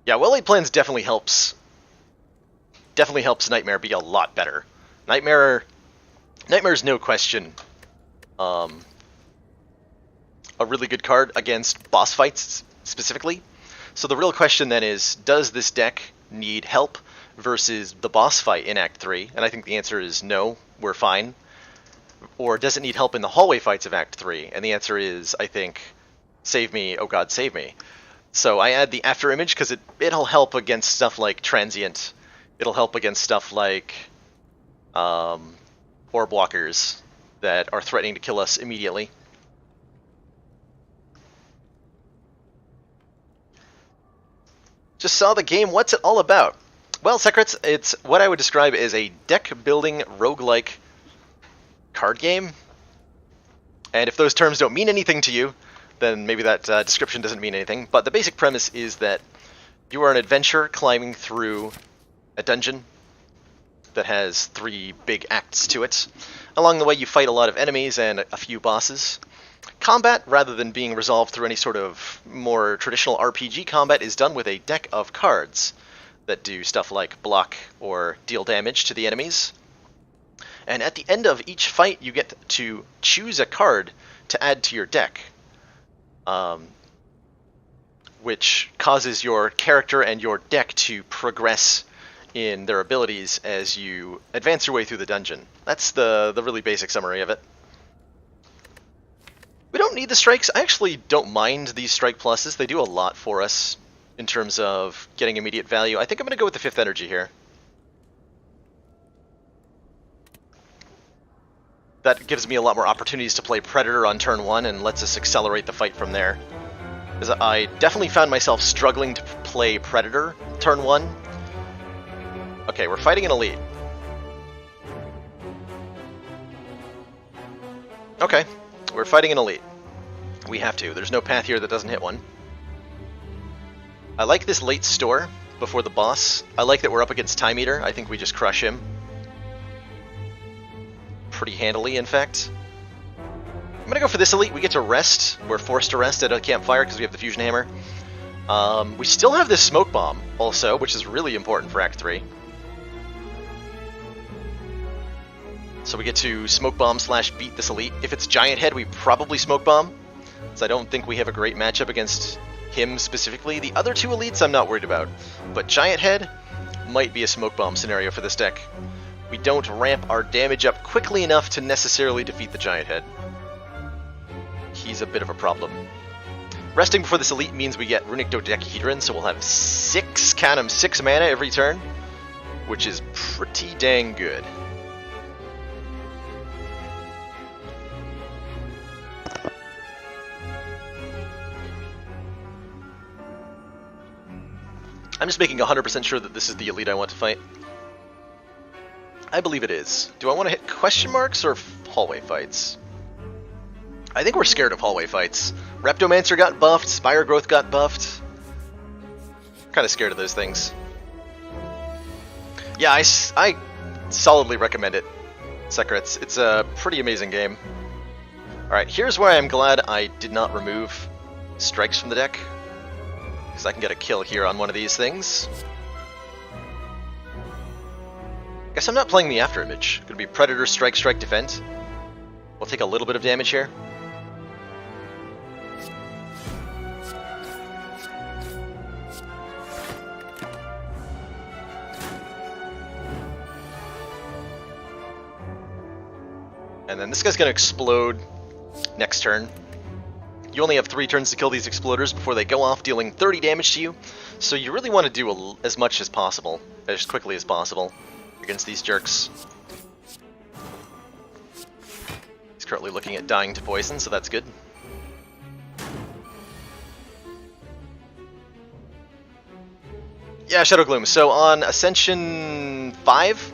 Yeah, well-laid plans definitely helps Nightmare be a lot better. Nightmare's no question a really good card against boss fights specifically. So the real question then is, does this deck need help versus the boss fight in Act 3? And I think the answer is no, we're fine. Or does it need help in the hallway fights of Act 3? And the answer is, I think, save me, oh god, save me. So I add the After Image because it'll help against stuff like Transient. It'll help against stuff like Orb Walkers that are threatening to kill us immediately. Just saw the game, what's it all about? Well, Secrets, it's what I would describe as a deck-building roguelike card game. And if those terms don't mean anything to you, then maybe that description doesn't mean anything. But the basic premise is that you are an adventurer climbing through a dungeon that has 3 big acts to it. Along the way, you fight a lot of enemies and a few bosses. Combat, rather than being resolved through any sort of more traditional RPG combat, is done with a deck of cards that do stuff like block or deal damage to the enemies. And at the end of each fight, you get to choose a card to add to your deck, which causes your character and your deck to progress in their abilities as you advance your way through the dungeon. That's the really basic summary of it. We don't need the strikes. I actually don't mind these strike pluses. They do a lot for us in terms of getting immediate value. I think I'm going to go with the 5th Energy here. That gives me a lot more opportunities to play Predator on turn 1 and lets us accelerate the fight from there. Because I definitely found myself struggling to play Predator turn 1. Okay, we're fighting an Elite. Okay, we're fighting an Elite. We have to. There's no path here that doesn't hit one. I like this late store before the boss. I like that we're up against Time Eater. I think we just crush him. Pretty handily, in fact. I'm gonna go for this Elite. We get to rest. We're forced to rest at a campfire because we have the Fusion Hammer. We still have this Smoke Bomb, also, which is really important for Act 3. So we get to Smoke Bomb / beat this Elite. If it's Giant Head, we probably Smoke Bomb, because I don't think we have a great matchup against him specifically. The other 2 Elites I'm not worried about, but Giant Head might be a Smoke Bomb scenario for this deck. We don't ramp our damage up quickly enough to necessarily defeat the Giant Head. He's a bit of a problem. Resting before this Elite means we get Runic Dodecahedron, so we'll have 6 mana every turn, which is pretty dang good. I'm just making 100% sure that this is the Elite I want to fight. I believe it is. Do I want to hit question marks or hallway fights? I think we're scared of hallway fights. Reptomancer got buffed, Spire Growth got buffed. Kind of scared of those things. Yeah, I solidly recommend it, Secrets. It's a pretty amazing game. Alright, here's where I'm glad I did not remove strikes from the deck, because I can get a kill here on one of these things. Guess I'm not playing the After Image. Gonna be Predator, Strike, Strike, Defend. We'll take a little bit of damage here. And then this guy's going to explode next turn. You only have 3 turns to kill these exploders before they go off, dealing 30 damage to you. So you really want to do as much as possible, as quickly as possible, against these jerks. He's currently looking at dying to poison, so that's good. Yeah, Shadow Gloom. So on Ascension 5,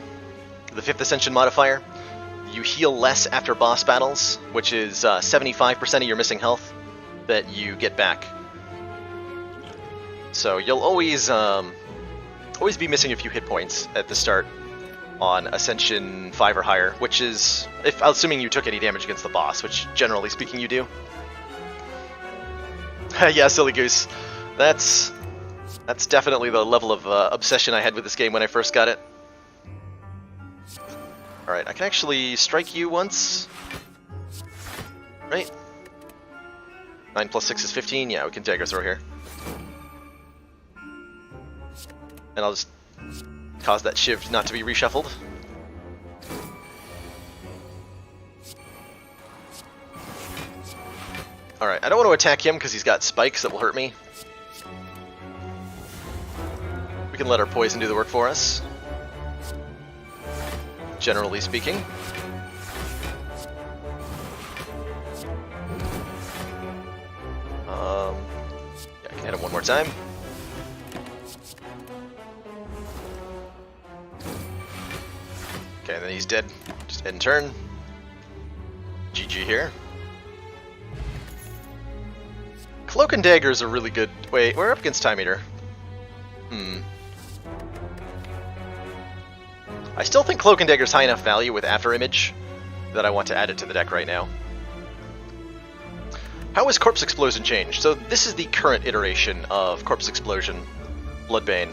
the 5th Ascension modifier, you heal less after boss battles, which is 75% of your missing health that you get back. So you'll always be missing a few hit points at the start on Ascension 5 or higher, which is, assuming you took any damage against the boss, which generally speaking you do. Yeah, Silly Goose. That's definitely the level of obsession I had with this game when I first got it. Alright, I can actually strike you once. Right? 9 plus 6 is 15. Yeah, we can dagger throw here. And I'll just cause that shiv not to be reshuffled. Alright, I don't want to attack him because he's got spikes that will hurt me. We can let our poison do the work for us, generally speaking. Yeah, I can hit him one more time. Okay, and then he's dead. Just end turn. GG here. Cloak and Dagger is a really good... Wait, we're up against Time Eater. I still think Cloak and Dagger is high enough value with After Image that I want to add it to the deck right now. How has Corpse Explosion changed? So this is the current iteration of Corpse Explosion, Bloodbane.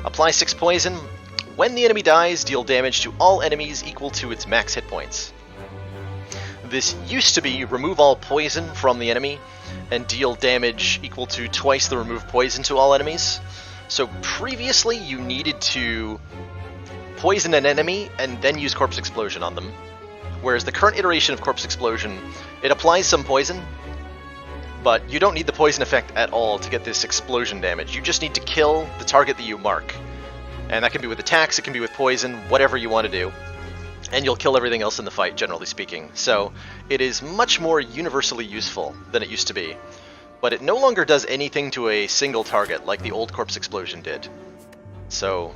Apply 6 poison. When the enemy dies, deal damage to all enemies equal to its max hit points. This used to be remove all poison from the enemy and deal damage equal to twice the removed poison to all enemies. So previously you needed to poison an enemy and then use Corpse Explosion on them. Whereas the current iteration of Corpse Explosion, it applies some poison, but you don't need the poison effect at all to get this explosion damage. You just need to kill the target that you mark. And that can be with attacks, it can be with poison, whatever you want to do. And you'll kill everything else in the fight, generally speaking. So it is much more universally useful than it used to be. But it no longer does anything to a single target like the old Corpse Explosion did. So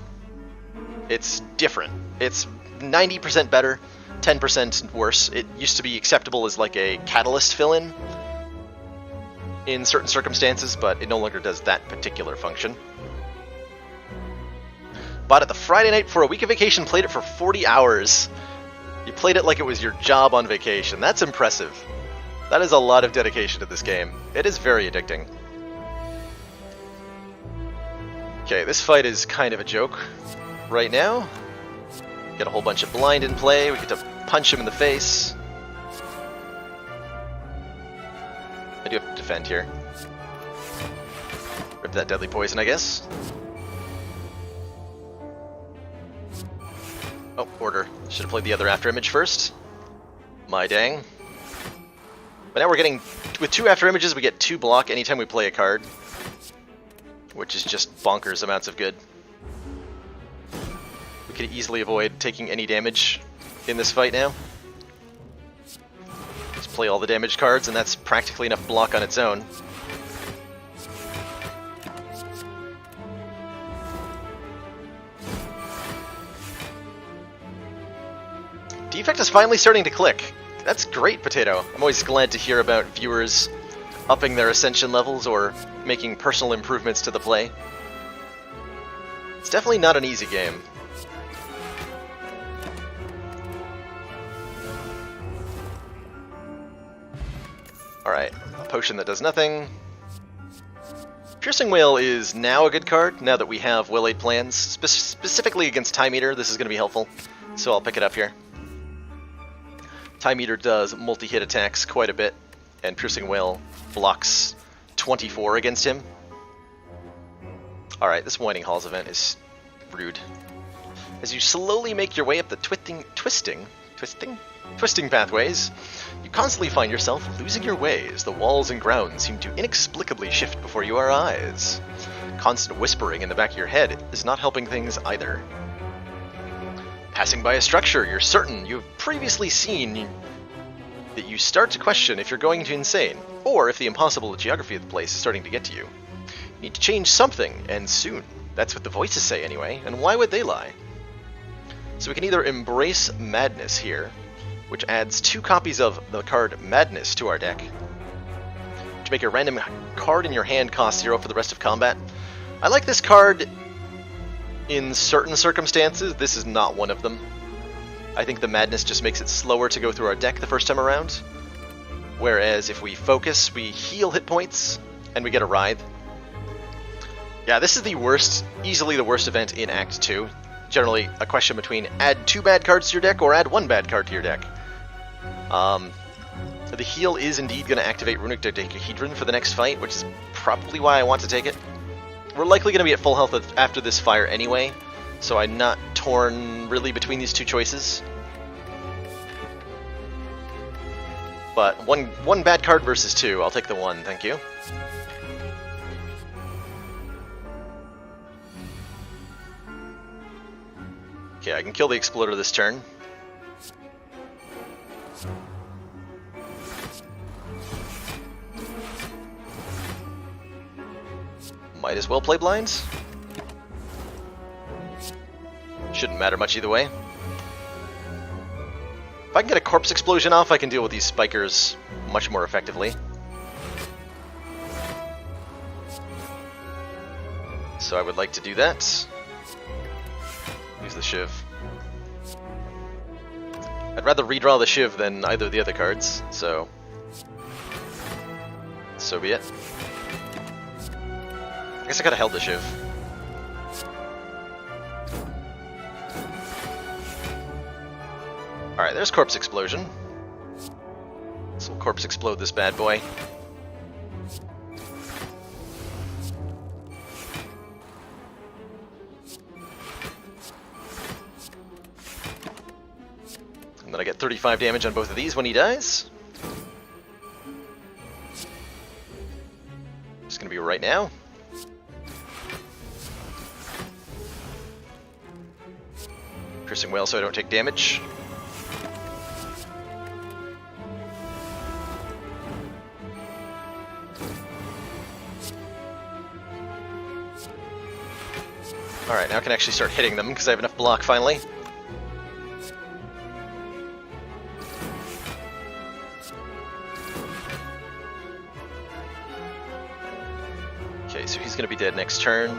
it's different. It's 90% better, 10% worse. It used to be acceptable as like a catalyst fill-in in certain circumstances, but it no longer does that particular function. Bought it the Friday night for a week of vacation, played it for 40 hours. You played it like it was your job on vacation. That's impressive. That is a lot of dedication to this game. It is very addicting. Okay, this fight is kind of a joke right now. Get a whole bunch of blind in play. We get to punch him in the face. I do have to defend here. Rip that deadly poison, I guess. Oh, order. Should have played the other After Image first. My dang. But now we're getting... With 2 After Images, we get 2 block anytime we play a card. Which is just bonkers amounts of good. We could easily avoid taking any damage in this fight now. Just play all the damage cards, and that's practically enough block on its own. Defect is finally starting to click. That's great, Potato. I'm always glad to hear about viewers upping their Ascension levels or making personal improvements to the play. It's definitely not an easy game. Alright, a potion that does nothing. Piercing Whale is now a good card, now that we have Will-Aid plans. Specifically against Time Eater, this is going to be helpful, so I'll pick it up here. Time Eater does multi-hit attacks quite a bit, and Piercing Whale blocks 24 against him. Alright, this Winding Halls event is rude. As you slowly make your way up the twisting Twisting pathways. You constantly find yourself losing your way as the walls and grounds seem to inexplicably shift before your eyes. Constant whispering in the back of your head is not helping things either. Passing by a structure you're certain you've previously seen, that you start to question if you're going to insane, or if the impossible geography of the place is starting to get to you. You need to change something, and soon. That's what the voices say anyway, and why would they lie? So we can either embrace Madness here, which adds 2 copies of the card Madness to our deck, to make a random card in your hand cost 0 for the rest of combat. I like this card in certain circumstances. This is not one of them. I think the Madness just makes it slower to go through our deck the first time around, whereas if we focus, we heal hit points, and we get a Writhe. Yeah, this is the worst, easily the worst event in Act 2. Generally a question between add 2 bad cards to your deck or add 1 bad card to your deck. The heal is indeed going to activate Runic Dodecahedron for the next fight, which is probably why I want to take it. We're likely going to be at full health after this fire anyway, so I'm not torn really between these 2 choices. But one bad card versus 2, I'll take the 1, thank you. Okay, I can kill the Exploder this turn. Might as well play blinds. Shouldn't matter much either way. If I can get a Corpse Explosion off, I can deal with these Spikers much more effectively. So I would like to do that. Use the Shiv. I'd rather redraw the Shiv than either of the other cards, so be it. I guess I could have held the Shiv. Alright, there's Corpse Explosion. So we'll Corpse Explode this bad boy. And then I get 35 damage on both of these when he dies. Just gonna be right now. Piercing Whale so I don't take damage. Alright, now I can actually start hitting them because I have enough block finally. Okay, so he's going to be dead next turn.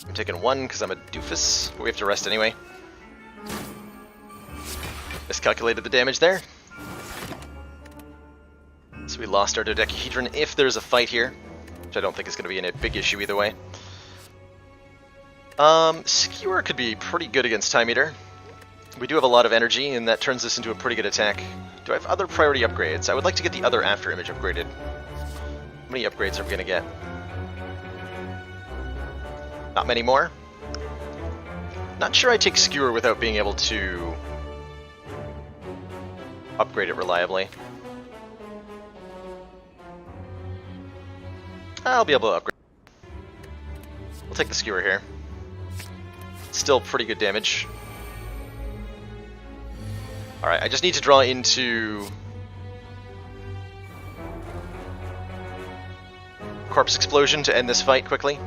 I'm taking 1 because I'm a doofus, but we have to rest anyway. Miscalculated the damage there. So we lost our Dodecahedron if there's a fight here, which I don't think is going to be a big issue either way. Skewer could be pretty good against Time Eater. We do have a lot of energy, and that turns this into a pretty good attack. Do I have other priority upgrades? I would like to get the other After Image upgraded. How many upgrades are we going to get? Not many more. Not sure I take Skewer without being able to upgrade it reliably. I'll be able to upgrade. We'll take the Skewer here. Still pretty good damage. Alright, I just need to draw into Corpse Explosion to end this fight quickly.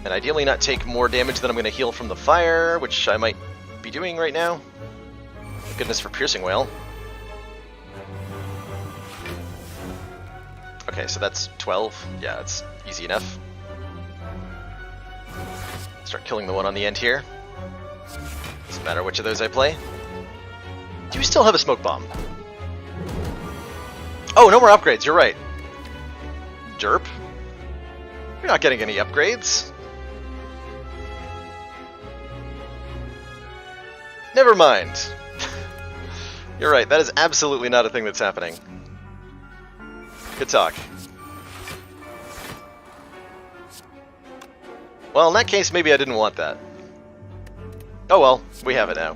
And ideally not take more damage than I'm going to heal from the fire, which I might be doing right now. Goodness for Piercing Whale. Okay, so that's 12. Yeah, it's easy enough. Start killing the one on the end here. Doesn't matter which of those I play. Do you still have a Smoke Bomb? Oh, no more upgrades, you're right. Derp. You're not getting any upgrades. Never mind. You're right, that is absolutely not a thing that's happening. Good talk. Well, in that case, maybe I didn't want that. Oh well, we have it now.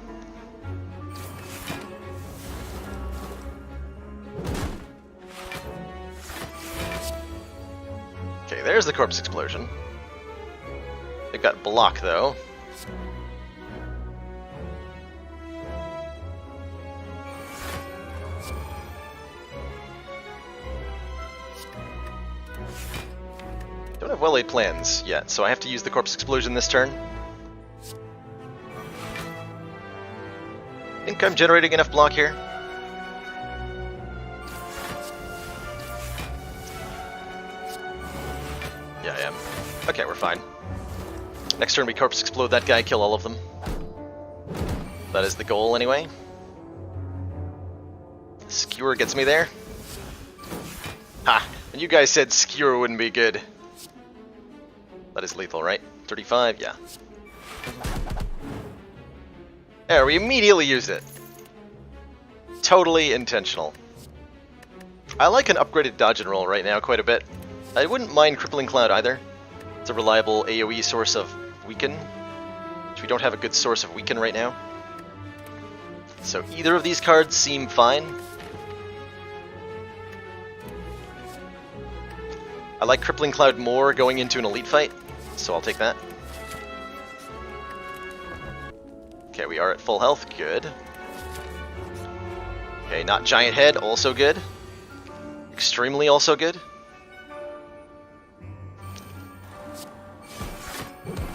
Okay, there's the corpse explosion. It got blocked, though. Don't have well-laid plans yet, so I have to use the corpse explosion this turn. Think I'm generating enough block here. Yeah, I am. Okay, we're fine. Next turn we corpse explode that guy, kill all of them. That is the goal, anyway. Skewer gets me there. Ha! And you guys said Skewer wouldn't be good. That is lethal, right? 35, yeah. There, we immediately used it. Totally intentional. I like an upgraded dodge and roll right now quite a bit. I wouldn't mind Crippling Cloud either. It's a reliable AoE source of weaken, which we don't have a good source of weaken right now. So either of these cards seem fine. I like Crippling Cloud more going into an elite fight, so I'll take that. Okay, we are at full health, good. Okay, not Giant Head, also good. Extremely also good.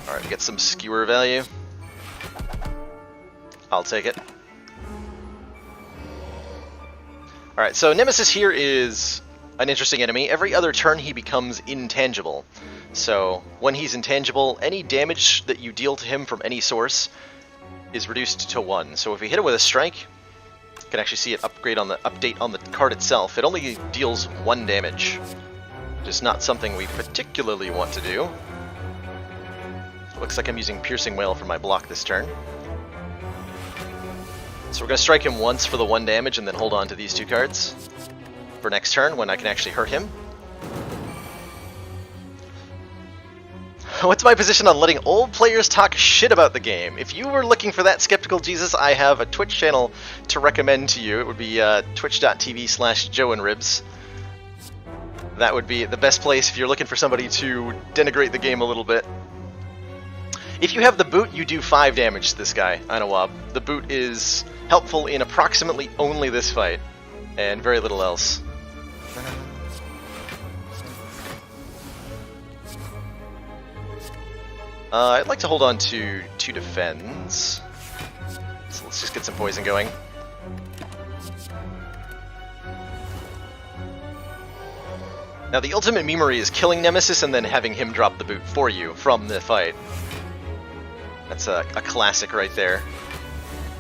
Alright, get some skewer value. I'll take it. Alright, so Nemesis here is an interesting enemy. Every other turn he becomes intangible. So when he's intangible, any damage that you deal to him from any source is reduced to 1. So if we hit it with a strike, you can actually see it update on the card itself. It only deals 1 damage, which is not something we particularly want to do. Looks like I'm using Piercing Wail for my block this turn. So we're going to strike him once for the 1 damage and then hold on to these 2 cards for next turn when I can actually hurt him. What's my position on letting old players talk shit about the game? If you were looking for that, Skeptical Jesus, I have a Twitch channel to recommend to you. It would be twitch.tv/JoeandRibs. That would be the best place if you're looking for somebody to denigrate the game a little bit. If you have the boot, you do 5 damage to this guy, Anawab. The boot is helpful in approximately only this fight, and very little else. I'd like to hold on to 2 defends. So let's just get some poison going. Now the ultimate memery is killing Nemesis and then having him drop the boot for you from the fight. That's a classic right there.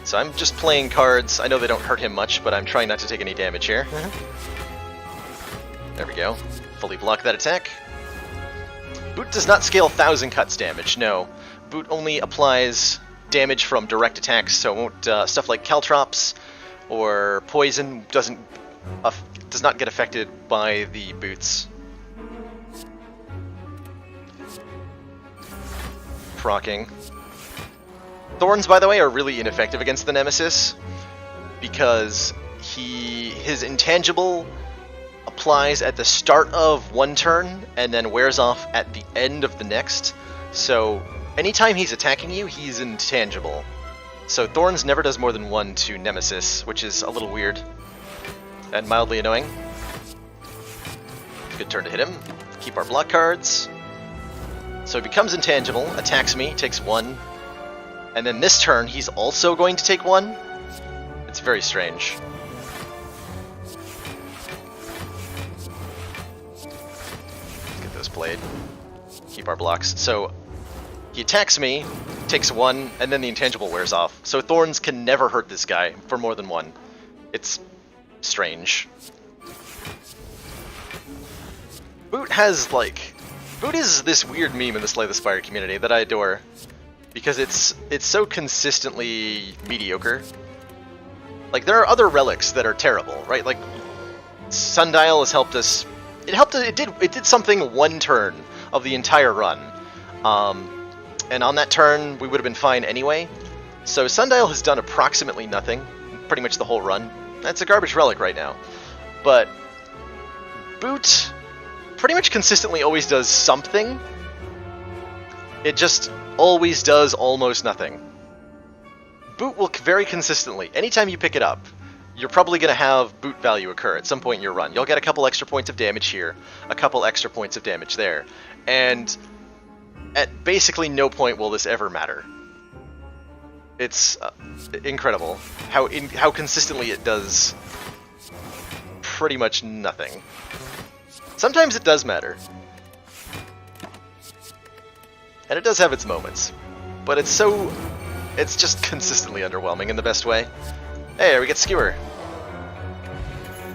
So I'm just playing cards. I know they don't hurt him much, but I'm trying not to take any damage here. There we go. Fully block that attack. Boot does not scale 1,000 cuts damage, no. Boot only applies damage from direct attacks, so it won't, stuff like Caltrops or Poison does not get affected by the boots. Procking. Thorns, by the way, are really ineffective against the Nemesis because his intangible applies at the start of 1 turn and then wears off at the end of the next. So anytime he's attacking you, he's intangible. So Thorns never does more than 1 to Nemesis, which is a little weird and mildly annoying. Good turn to hit him. Keep our block cards. So he becomes intangible, attacks me, takes 1. And then this turn, he's also going to take 1. It's very strange. Get those played. Keep our blocks. So he attacks me, takes 1, and then the intangible wears off. So Thorns can never hurt this guy for more than 1. It's strange. Boot is this weird meme in the Slay the Spire community that I adore. Because it's so consistently mediocre. Like, there are other relics that are terrible, right? Like, Sundial has helped us. It did something one turn of the entire run. And on that turn, we would have been fine anyway. So Sundial has done approximately nothing, pretty much the whole run. That's a garbage relic right now. But Boot pretty much consistently always does something. It just always does almost nothing. Boot will very consistently, anytime you pick it up, you're probably going to have boot value occur at some point in your run. You'll get a couple extra points of damage here, a couple extra points of damage there, and at basically no point will this ever matter. It's incredible how consistently it does pretty much nothing. Sometimes it does matter. And it does have its moments. But it's just consistently underwhelming in the best way. Hey, we get Skewer.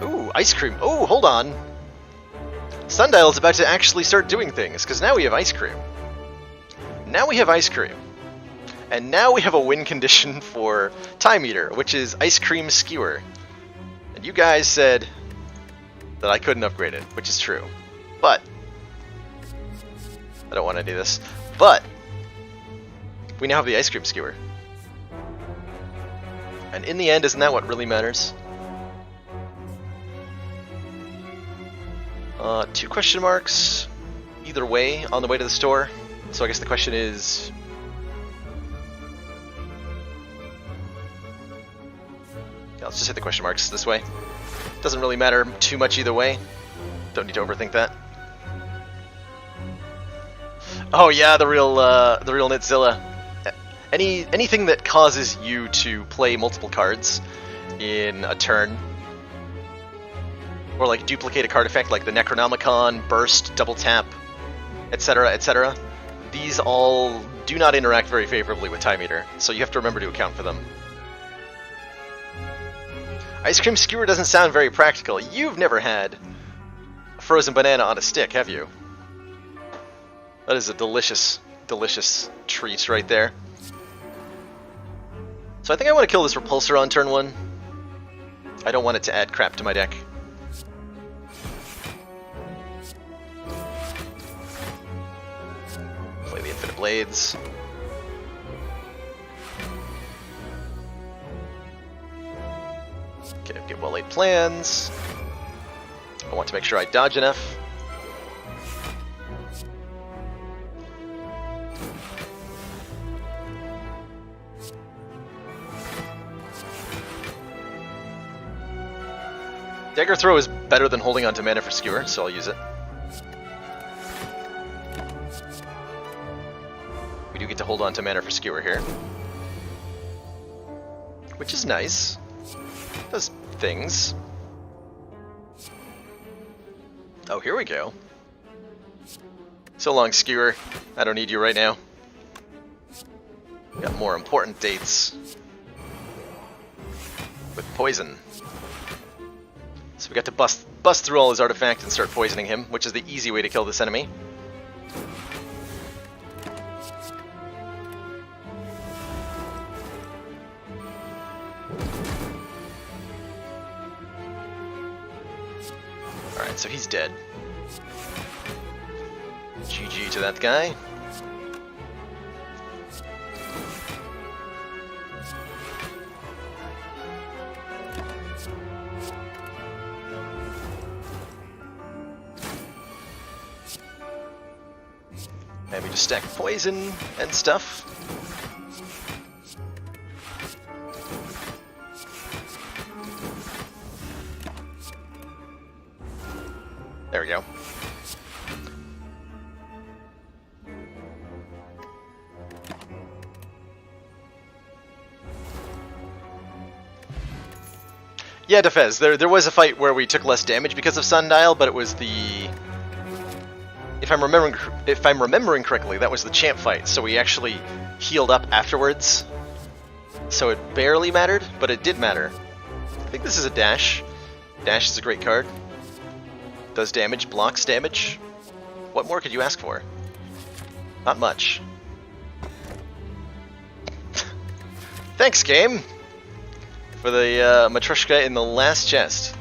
Ooh, ice cream. Oh, hold on. Sundial's about to actually start doing things, because now we have ice cream. Now we have ice cream. And now we have a win condition for Time Eater, which is Ice Cream Skewer. And you guys said that I couldn't upgrade it, which is true. But I don't want to do this. But we now have the Ice Cream Skewer. And in the end, isn't that what really matters? 2 question marks either way on the way to the store. So I guess the question is, yeah, let's just hit the question marks this way. Doesn't really matter too much either way. Don't need to overthink that. Oh yeah, the real Nitzilla. Anything that causes you to play multiple cards in a turn, or like duplicate a card effect like the Necronomicon, Burst, Double Tap, etc., etc. These all do not interact very favorably with Time Eater, so you have to remember to account for them. Ice Cream Skewer doesn't sound very practical. You've never had a frozen banana on a stick, have you? That is a delicious, delicious treat right there. So I think I want to kill this Repulsor on turn 1. I don't want it to add crap to my deck. Play the Infinite Blades. Okay, get well-laid plans. I want to make sure I dodge enough. Dagger Throw is better than holding on to mana for Skewer, so I'll use it. We do get to hold on to mana for Skewer here, which is nice. Does things. Oh, here we go. So long, Skewer. I don't need you right now. Got more important dates. With poison. So we got to bust through all his artifacts and start poisoning him, which is the easy way to kill this enemy. Alright, so he's dead. GG to that guy. Maybe just stack poison and stuff. There we go. Yeah, Defez, there was a fight where we took less damage because of Sundial, but it was the... If I'm remembering correctly, that was the champ fight, so we actually healed up afterwards. So it barely mattered, but it did matter. I think this is a dash. Dash is a great card. Does damage, blocks damage. What more could you ask for? Not much. for the Matryoshka in the last chest.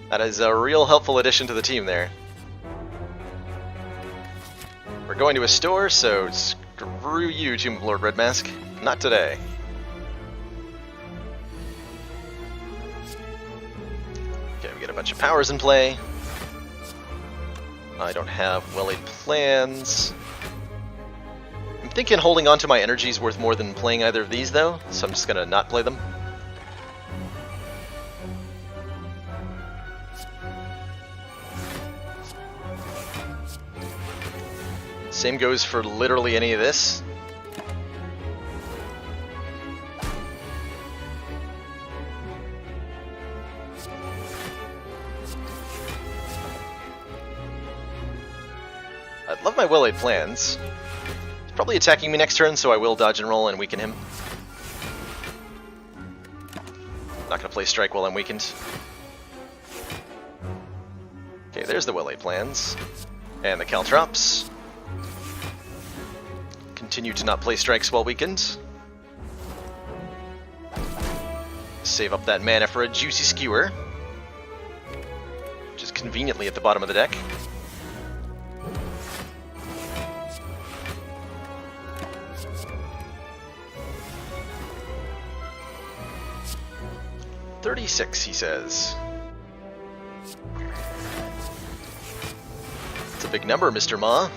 That is a real helpful addition to the team there. We're going to a store, so screw you, Tomb of Lord Red Mask. Not today. Okay, we get a bunch of powers in play. I don't have well-laid plans. I'm thinking holding on to my energy is worth more than playing either of these, though, so I'm just gonna not play them. Same goes for literally any of this. I'd love my well-laid plans. He's probably attacking me next turn, so I will dodge and roll and weaken him. Not gonna play strike while I'm weakened. Okay, there's the well-laid plans. And the Caltrops. Continue to not play strikes while weakened. Save up that mana for a juicy skewer, which is conveniently at the bottom of the deck. "36", he says. It's a big number, Mr. Ma.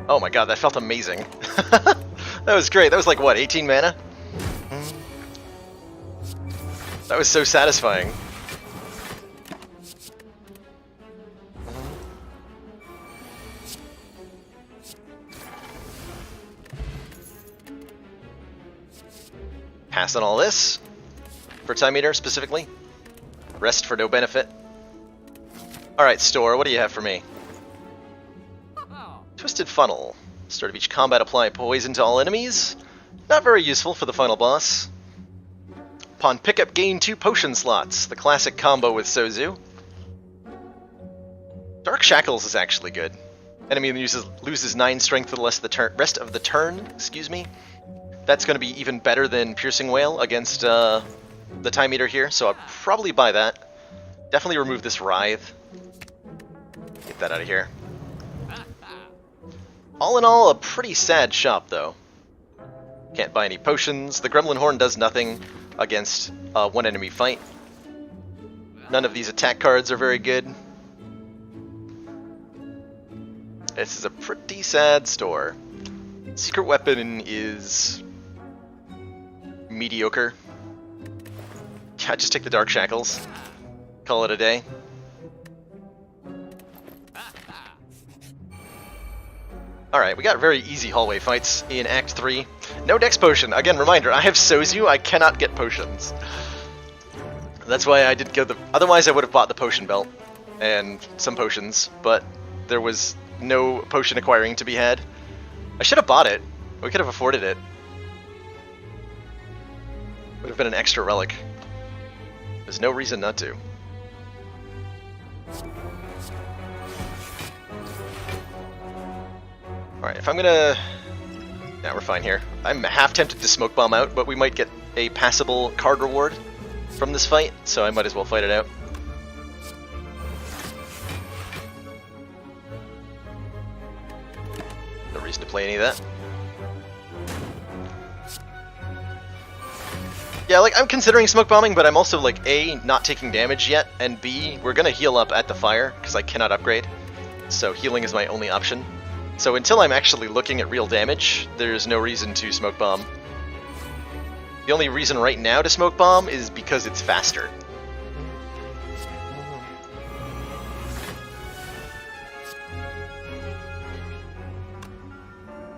Oh my god, that felt amazing. That was great. That was like, what, 18 mana? That was so satisfying. Pass on all this. For Time Eater, specifically. Rest for no benefit. Alright, store, what do you have for me? Twisted Funnel. Start of each combat, apply poison to all enemies. Not very useful for the final boss. Upon pickup, gain 2 potion slots. The classic combo with Sozu. Dark Shackles is actually good. Enemy loses 9 strength for the rest of the turn. Excuse me. That's going to be even better than Piercing Wail against the Time Eater here, so I'll probably buy that. Definitely remove this Writhe. Get that out of here. All in all, a pretty sad shop, though. Can't buy any potions. The Gremlin Horn does nothing against one enemy fight. None of these attack cards are very good. This is a pretty sad store. Secret weapon is mediocre. Yeah, just take the Dark Shackles. Call it a day. Alright, we got very easy hallway fights in Act 3. No Dex Potion. Again, reminder, I have Sozu, I cannot get potions. That's why I did go the... Otherwise I would have bought the potion belt and some potions, but there was no potion acquiring to be had. I should have bought it. We could have afforded it. Would have been an extra relic. There's no reason not to. Alright, if I'm gonna... Nah, we're fine here. I'm half tempted to Smoke Bomb out, but we might get a passable card reward from this fight, so I might as well fight it out. No reason to play any of that. Yeah, like, I'm considering Smoke Bombing, but I'm also, like, A, not taking damage yet, and B, we're gonna heal up at the fire, because I cannot upgrade. So healing is my only option. So until I'm actually looking at real damage, there's no reason to Smoke Bomb. The only reason right now to Smoke Bomb is because it's faster.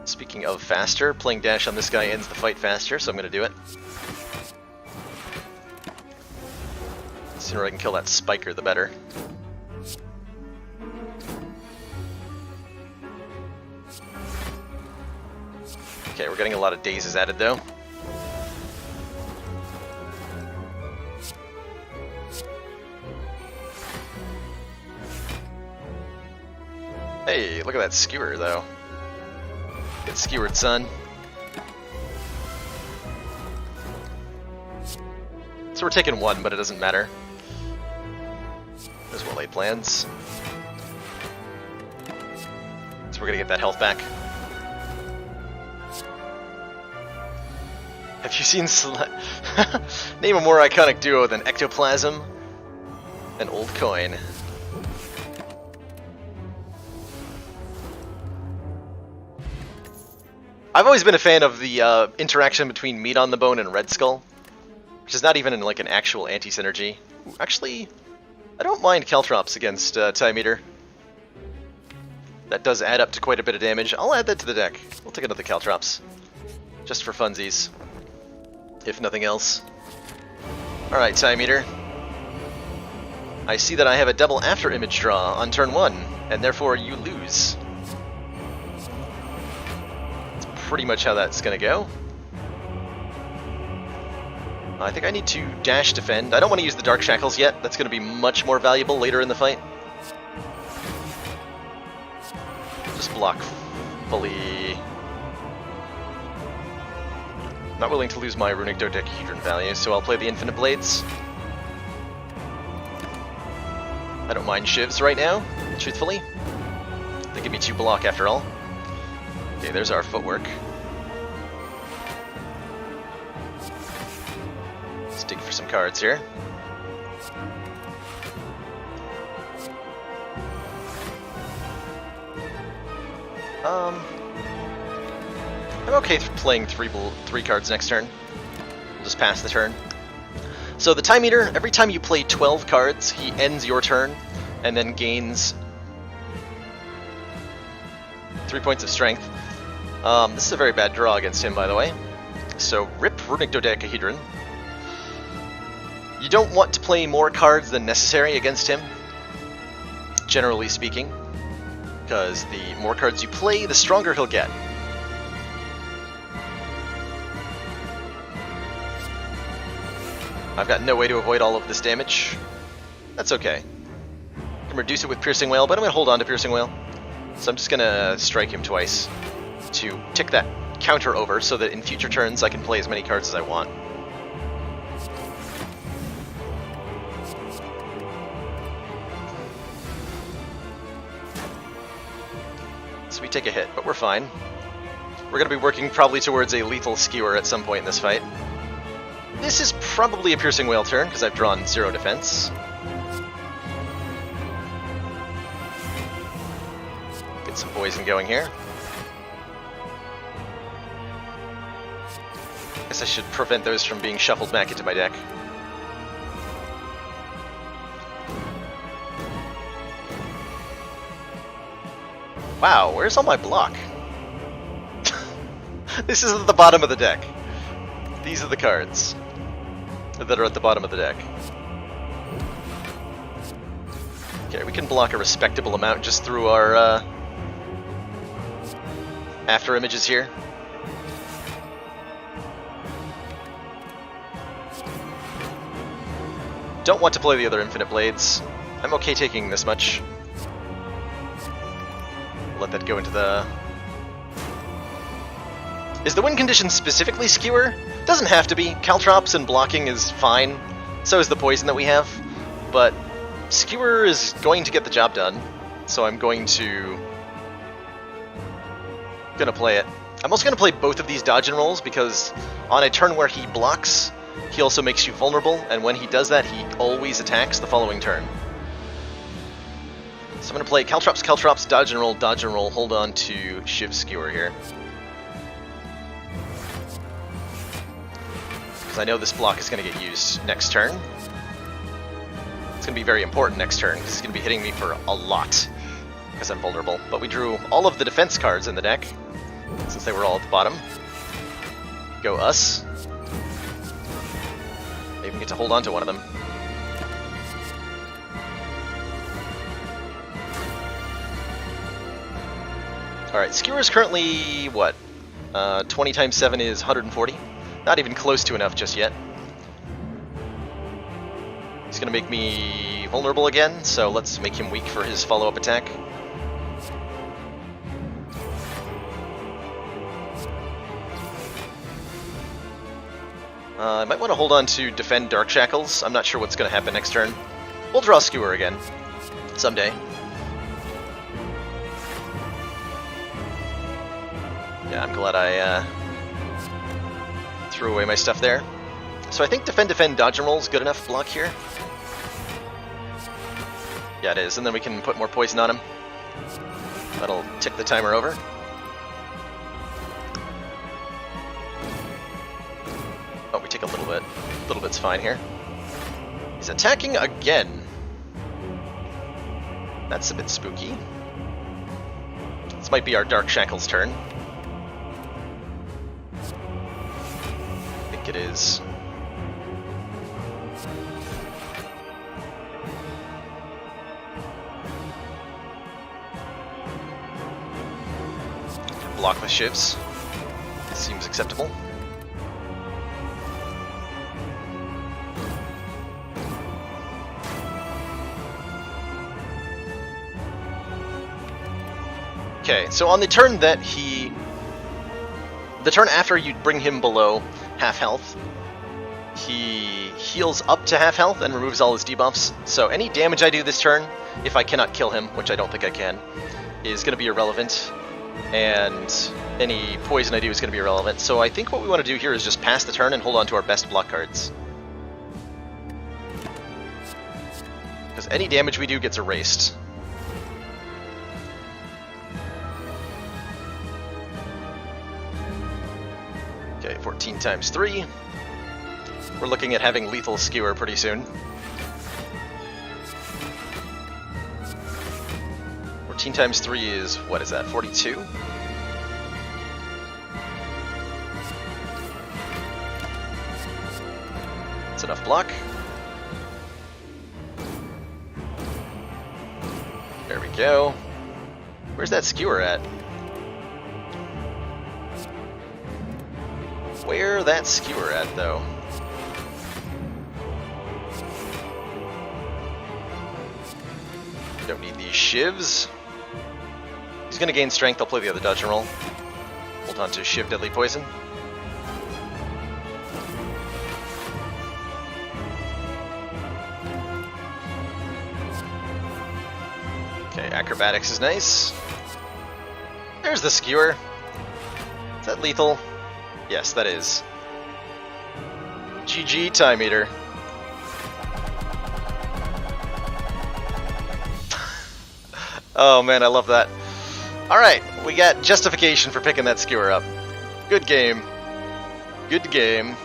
Speaking of faster, playing dash on this guy ends the fight faster, so I'm going to do it. The sooner I can kill that spiker, the better. Okay, we're getting a lot of dazes added though. Hey, look at that skewer, though. Get skewered, son. So we're taking one, but it doesn't matter. There's well-laid plans. So we're gonna get that health back. Have you seen Name a more iconic duo than Ectoplasm and Old Coin. I've always been a fan of the interaction between Meat on the Bone and Red Skull, which is not even in like an actual anti-synergy. Actually, I don't mind Caltrops against Time Eater. That does add up to quite a bit of damage. I'll add that to the deck. We'll take another Caltrops, just for funsies, if nothing else. Alright, Time Eater. I see that I have a double after image draw on turn 1, and therefore you lose. That's pretty much how that's gonna go. I think I need to dash defend. I don't want to use the Dark Shackles yet. That's going to be much more valuable later in the fight. Just block fully. Not willing to lose my Runic Dodecahedron value, so I'll play the Infinite Blades. I don't mind Shivs right now, truthfully. They give me 2 block after all. Okay, there's our footwork. Let's dig for some cards here. I'm okay playing three cards next turn. We'll just pass the turn. So the Time Eater, every time you play 12 cards, he ends your turn and then gains 3 points of strength. This is a very bad draw against him, by the way. So rip Runic Dodecahedron. You don't want to play more cards than necessary against him, generally speaking, because the more cards you play, the stronger he'll get. I've got no way to avoid all of this damage. That's okay. I can reduce it with Piercing Wail, but I'm going to hold on to Piercing Wail. So I'm just going to strike him twice to tick that counter over so that in future turns I can play as many cards as I want. So we take a hit, but we're fine. We're going to be working probably towards a lethal skewer at some point in this fight. This is probably a Piercing Wail turn, because I've drawn 0 defense. Get some poison going here. Guess I should prevent those from being shuffled back into my deck. Wow, where's all my block? This is at the bottom of the deck. These are the cards that are at the bottom of the deck. Okay, we can block a respectable amount just through our after images here. Don't want to play the other Infinite Blades. I'm okay taking this much. Let that go into the... Is the win condition specifically skewer? Doesn't have to be. Caltrops and blocking is fine. So is the poison that we have. But skewer is going to get the job done. So I'm going to play it. I'm also going to play both of these dodge and rolls because on a turn where he blocks, he also makes you vulnerable. And when he does that, he always attacks the following turn. So I'm going to play Caltrops, Caltrops, dodge and roll, hold on to Shiv Skewer here. Because I know this block is going to get used next turn. It's going to be very important next turn, because it's going to be hitting me for a lot, because I'm vulnerable. But we drew all of the defense cards in the deck, since they were all at the bottom. Go us. Maybe we get to hold on to one of them. Alright, Skewer is currently, what? 20 times 7 is 140. Not even close to enough just yet. He's going to make me vulnerable again, so let's make him weak for his follow-up attack. I might want to hold on to defend Dark Shackles. I'm not sure what's going to happen next turn. We'll draw Skewer again. Someday. Yeah, I'm glad I threw away my stuff there. So I think defend, dodge and roll is good enough block here. Yeah, it is, and then we can put more poison on him. That'll tick the timer over. Oh, we take a little bit. A little bit's fine here. He's attacking again. That's a bit spooky. This might be our Dark Shackles turn. I think it is. Block with shivs. Seems acceptable. Okay, so on the turn that the turn after you bring him below half health, he heals up to half health and removes all his debuffs. So any damage I do this turn, if I cannot kill him, which I don't think I can, is going to be irrelevant. And any poison I do is going to be irrelevant. So I think what we want to do here is just pass the turn and hold on to our best block cards. Because any damage we do gets erased. Okay, 14 times 3. We're looking at having lethal Skewer pretty soon. 14 times 3 is, what is that, 42? That's enough block. There we go. Where's that Skewer at? Where that Skewer at, though? Don't need these shivs. He's gonna gain strength, I'll play the other dodge and roll. Hold on to Shiv Deadly Poison. Okay, Acrobatics is nice. There's the Skewer. Is that lethal? Yes, that is. GG, Time Eater. Oh man, I love that. Alright, we got justification for picking that Skewer up. Good game. Good game.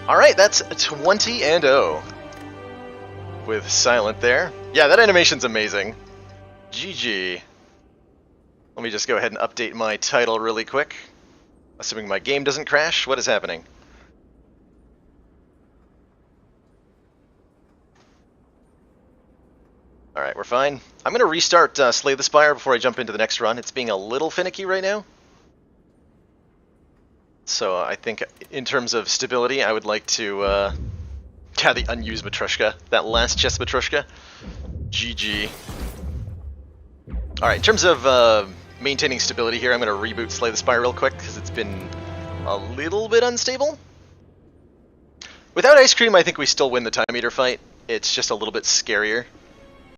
Alright, that's 20-0. With Silent there. Yeah, that animation's amazing. GG. Let me just go ahead and update my title really quick. Assuming my game doesn't crash, what is happening? Alright, we're fine. I'm going to restart Slay the Spire before I jump into the next run. It's being a little finicky right now. So I think in terms of stability, I would like to... yeah, the unused Matryoshka. That last chest Matryoshka. GG. Alright, in terms of maintaining stability here, I'm going to reboot Slay the Spire real quick, because it's been a little bit unstable. Without Ice Cream, I think we still win the Time Eater fight. It's just a little bit scarier.